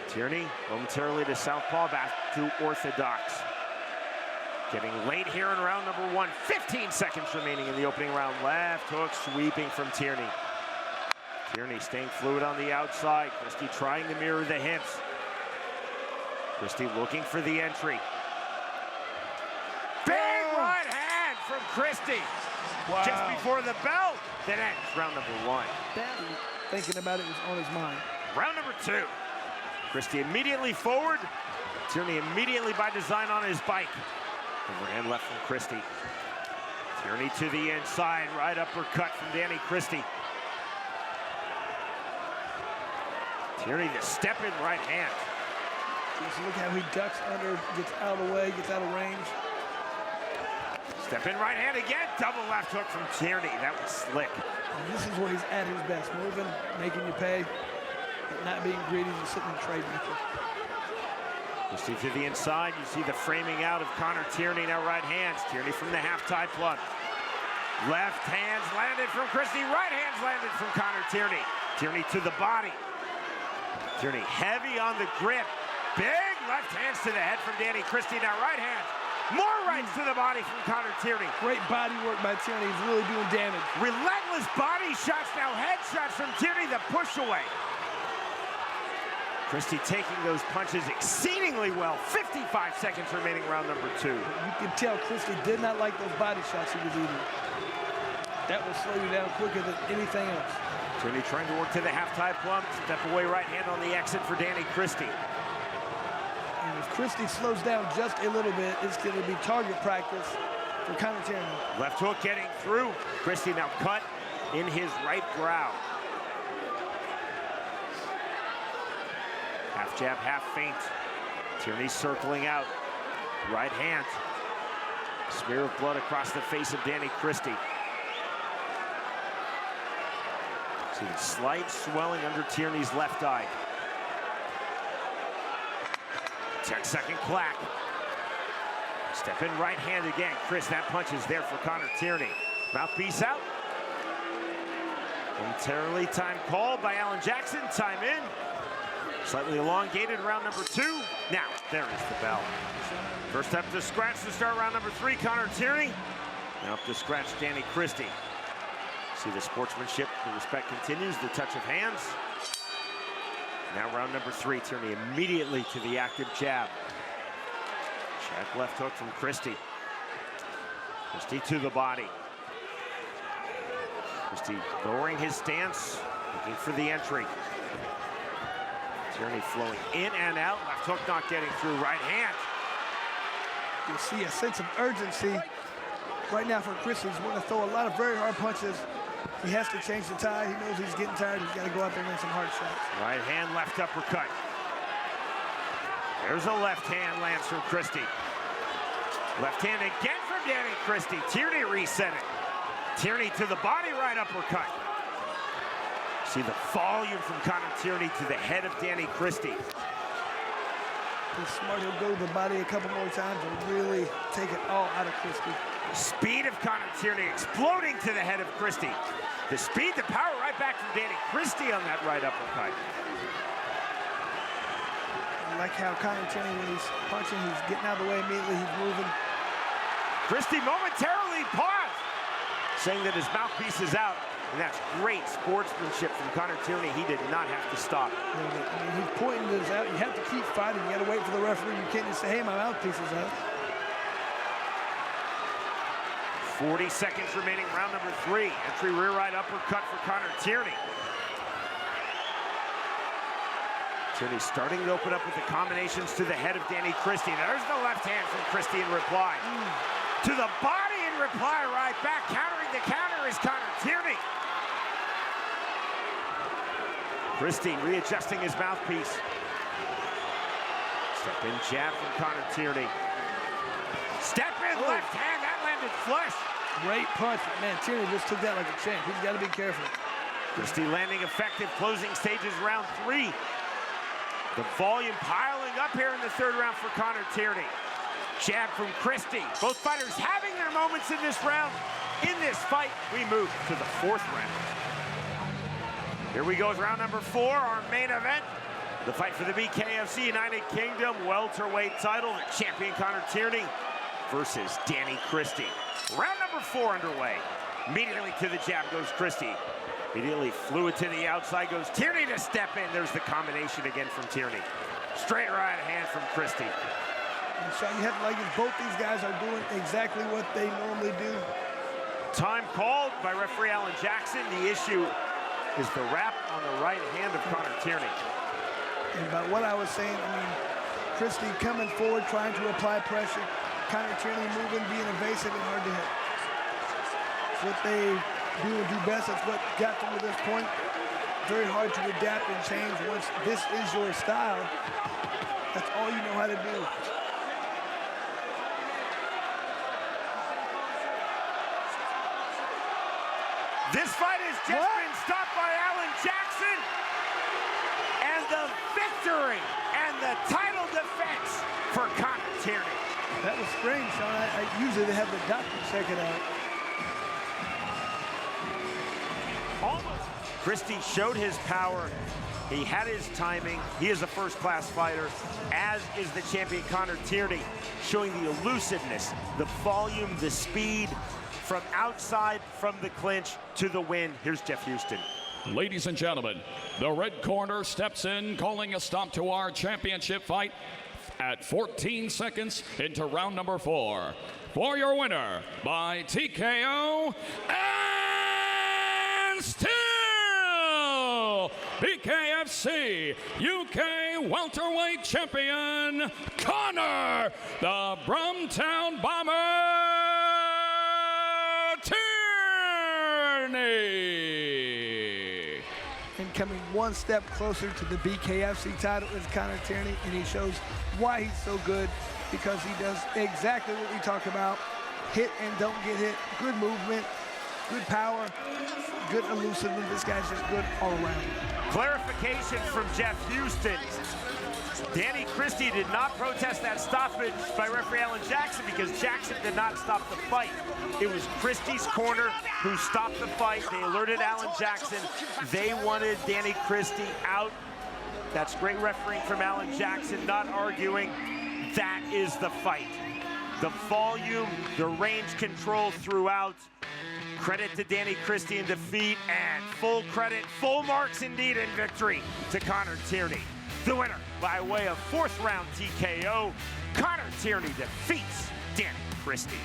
Speaker 1: Tierney momentarily to southpaw, back to orthodox. Getting late here in round number 1. 15 seconds remaining in the opening round. Left hook sweeping from Tierney. Tierney staying fluid on the outside. Christie trying to mirror the hips. Christie looking for the entry. Big right hand from Christie.
Speaker 2: Wow.
Speaker 1: Just before the bell. That ends round number 1.
Speaker 2: Thinking about it was on his mind.
Speaker 1: Round number 2. Christie immediately forward. Tierney immediately by design on his bike. Overhand left from Christie. Tierney to the inside, right uppercut from Danny Christie. Tierney the step in right hand.
Speaker 2: Just look how he ducks under, gets out of the way, gets out of range.
Speaker 1: Step in right hand again, double left hook from Tierney. That was slick.
Speaker 2: And this is where he's at his best, moving, making you pay, but not being greedy and sitting and trading with you.
Speaker 1: Christie to the inside, you see the framing out of Connor Tierney, now right hands. Tierney from the half tie plug. Left hands landed from Christie, right hands landed from Connor Tierney. Tierney to the body. Tierney heavy on the grip. Big left hands to the head from Danny Christie, now right hands. More rights to the body from Connor Tierney.
Speaker 2: Great body work by Tierney, he's really doing damage.
Speaker 1: Relentless body shots, now head shots from Tierney, the push away. Christie taking those punches exceedingly well. 55 seconds remaining, round number 2.
Speaker 2: You can tell Christie did not like those body shots he was eating. That will slow you down quicker than anything else.
Speaker 1: Tierney trying to work to the half-tie plumb. Step away right hand on the exit for Danny Christie.
Speaker 2: And if Christie slows down just a little bit, it's going to be target practice for Connor Tierney.
Speaker 1: Left hook getting through. Christie now cut in his right brow. Half jab, half feint. Tierney circling out. Right hand. Smear of blood across the face of Danny Christie. See the slight swelling under Tierney's left eye. 10-second clack. Step in right hand again. Chris, that punch is there for Connor Tierney. Mouthpiece out. Momentarily time called by Alan Jackson. Time in. Slightly elongated round number 2. Now, there is the bell. First up to scratch to start round number 3, Connor Tierney. Now up to scratch, Danny Christie. See the sportsmanship, the respect continues, the touch of hands. Now round number 3, Tierney immediately to the active jab. Check left hook from Christie. Christie to the body. Christie lowering his stance, looking for the entry. Tierney flowing in and out. Left hook not getting through. Right hand.
Speaker 2: You see a sense of urgency right now for Christie. He's going to throw a lot of very hard punches. He has to change the tide. He knows he's getting tired. He's got to go out there and make some hard shots.
Speaker 1: Right hand, left uppercut. There's a left hand lands from Christie. Left hand again from Danny Christie. Tierney resetting. Tierney to the body, right uppercut. See the volume from Connor Tierney to the head of Danny Christie.
Speaker 2: He's smart. He'll go to the body a couple more times and really take it all out of Christie.
Speaker 1: Speed of Connor Tierney exploding to the head of Christie. The speed, the power right back from Danny Christie on that right uppercut.
Speaker 2: I like how Connor Tierney, when he's punching, he's getting out of the way immediately. He's moving.
Speaker 1: Christie momentarily paused, saying that his mouthpiece is out. And that's great sportsmanship from Connor Tierney. He did not have to stop.
Speaker 2: I mean, he's pointing this out. You have to keep fighting. You got to wait for the referee. You can't just say, hey, my mouthpiece is out.
Speaker 1: 40 seconds remaining, round number 3. Entry rear right uppercut for Connor Tierney. Tierney starting to open up with the combinations to the head of Danny Christie. There's the left hand from Christie in reply. To the body in reply, right back. Countering the counter is Connor Tierney. Christie readjusting his mouthpiece. Step in jab from Connor Tierney. Step in left hand, that landed flush.
Speaker 2: Great punch. Man, Tierney just took that like a champ. He's got to be careful.
Speaker 1: Christie landing effective, closing stages round 3. The volume piling up here in the 3rd round for Connor Tierney. Jab from Christie. Both fighters having their moments in this round. In this fight, we move to the 4th round. Here we go with round number 4, our main event. The fight for the BKFC United Kingdom Welterweight Title. The champion Connor Tierney versus Danny Christie. Round number 4 underway. Immediately to the jab goes Christie. Immediately fluid to the outside goes Tierney to step in. There's the combination again from Tierney. Straight right hand from Christie.
Speaker 2: And Sean, you have to like it. Both these guys are doing exactly what they normally do.
Speaker 1: Time called by referee Alan Jackson. The issue is the wrap on the right hand of Connor Tierney.
Speaker 2: And about what I was saying, I mean, Christie coming forward, trying to apply pressure. Connor Tierney moving, being evasive and hard to hit. It's what they do and do best. That's what got them to this point. Very hard to adapt and change once this is your style. That's all you know how to do.
Speaker 1: This fight has just been stopped by Alan Jackson. And the victory and the title defense for Connor Tierney.
Speaker 2: That was strange, Sean. I usually they have the doctor check it out.
Speaker 1: Almost. Christie showed his power. He had his timing. He is a first-class fighter, as is the champion Connor Tierney, showing the elusiveness, the volume, the speed, from outside, from the clinch to the win. Here's Jeff Houston.
Speaker 3: Ladies and gentlemen, the red corner steps in, calling a stop to our championship fight at 14 seconds into round number 4. For your winner by TKO and still BKFC UK Welterweight Champion, Connor the Brum Town Bomber Tierney.
Speaker 2: And coming one step closer to the BKFC title is Connor Tierney, and he shows why he's so good, because he does exactly what we talk about. Hit and don't get hit, good movement, good power, good elusiveness. This guy's just good all around.
Speaker 1: Clarification from Jeff Houston. Danny Christie did not protest that stoppage by referee Alan Jackson because Jackson did not stop the fight. It was Christie's corner who stopped the fight. They alerted Alan Jackson. They wanted Danny Christie out. That's great refereeing from Alan Jackson, not arguing. That is the fight. The volume, the range control throughout. Credit to Danny Christie in defeat, and full credit, full marks indeed in victory to Connor Tierney. The winner by way of 4th round TKO, Connor Tierney defeats Danny Christie.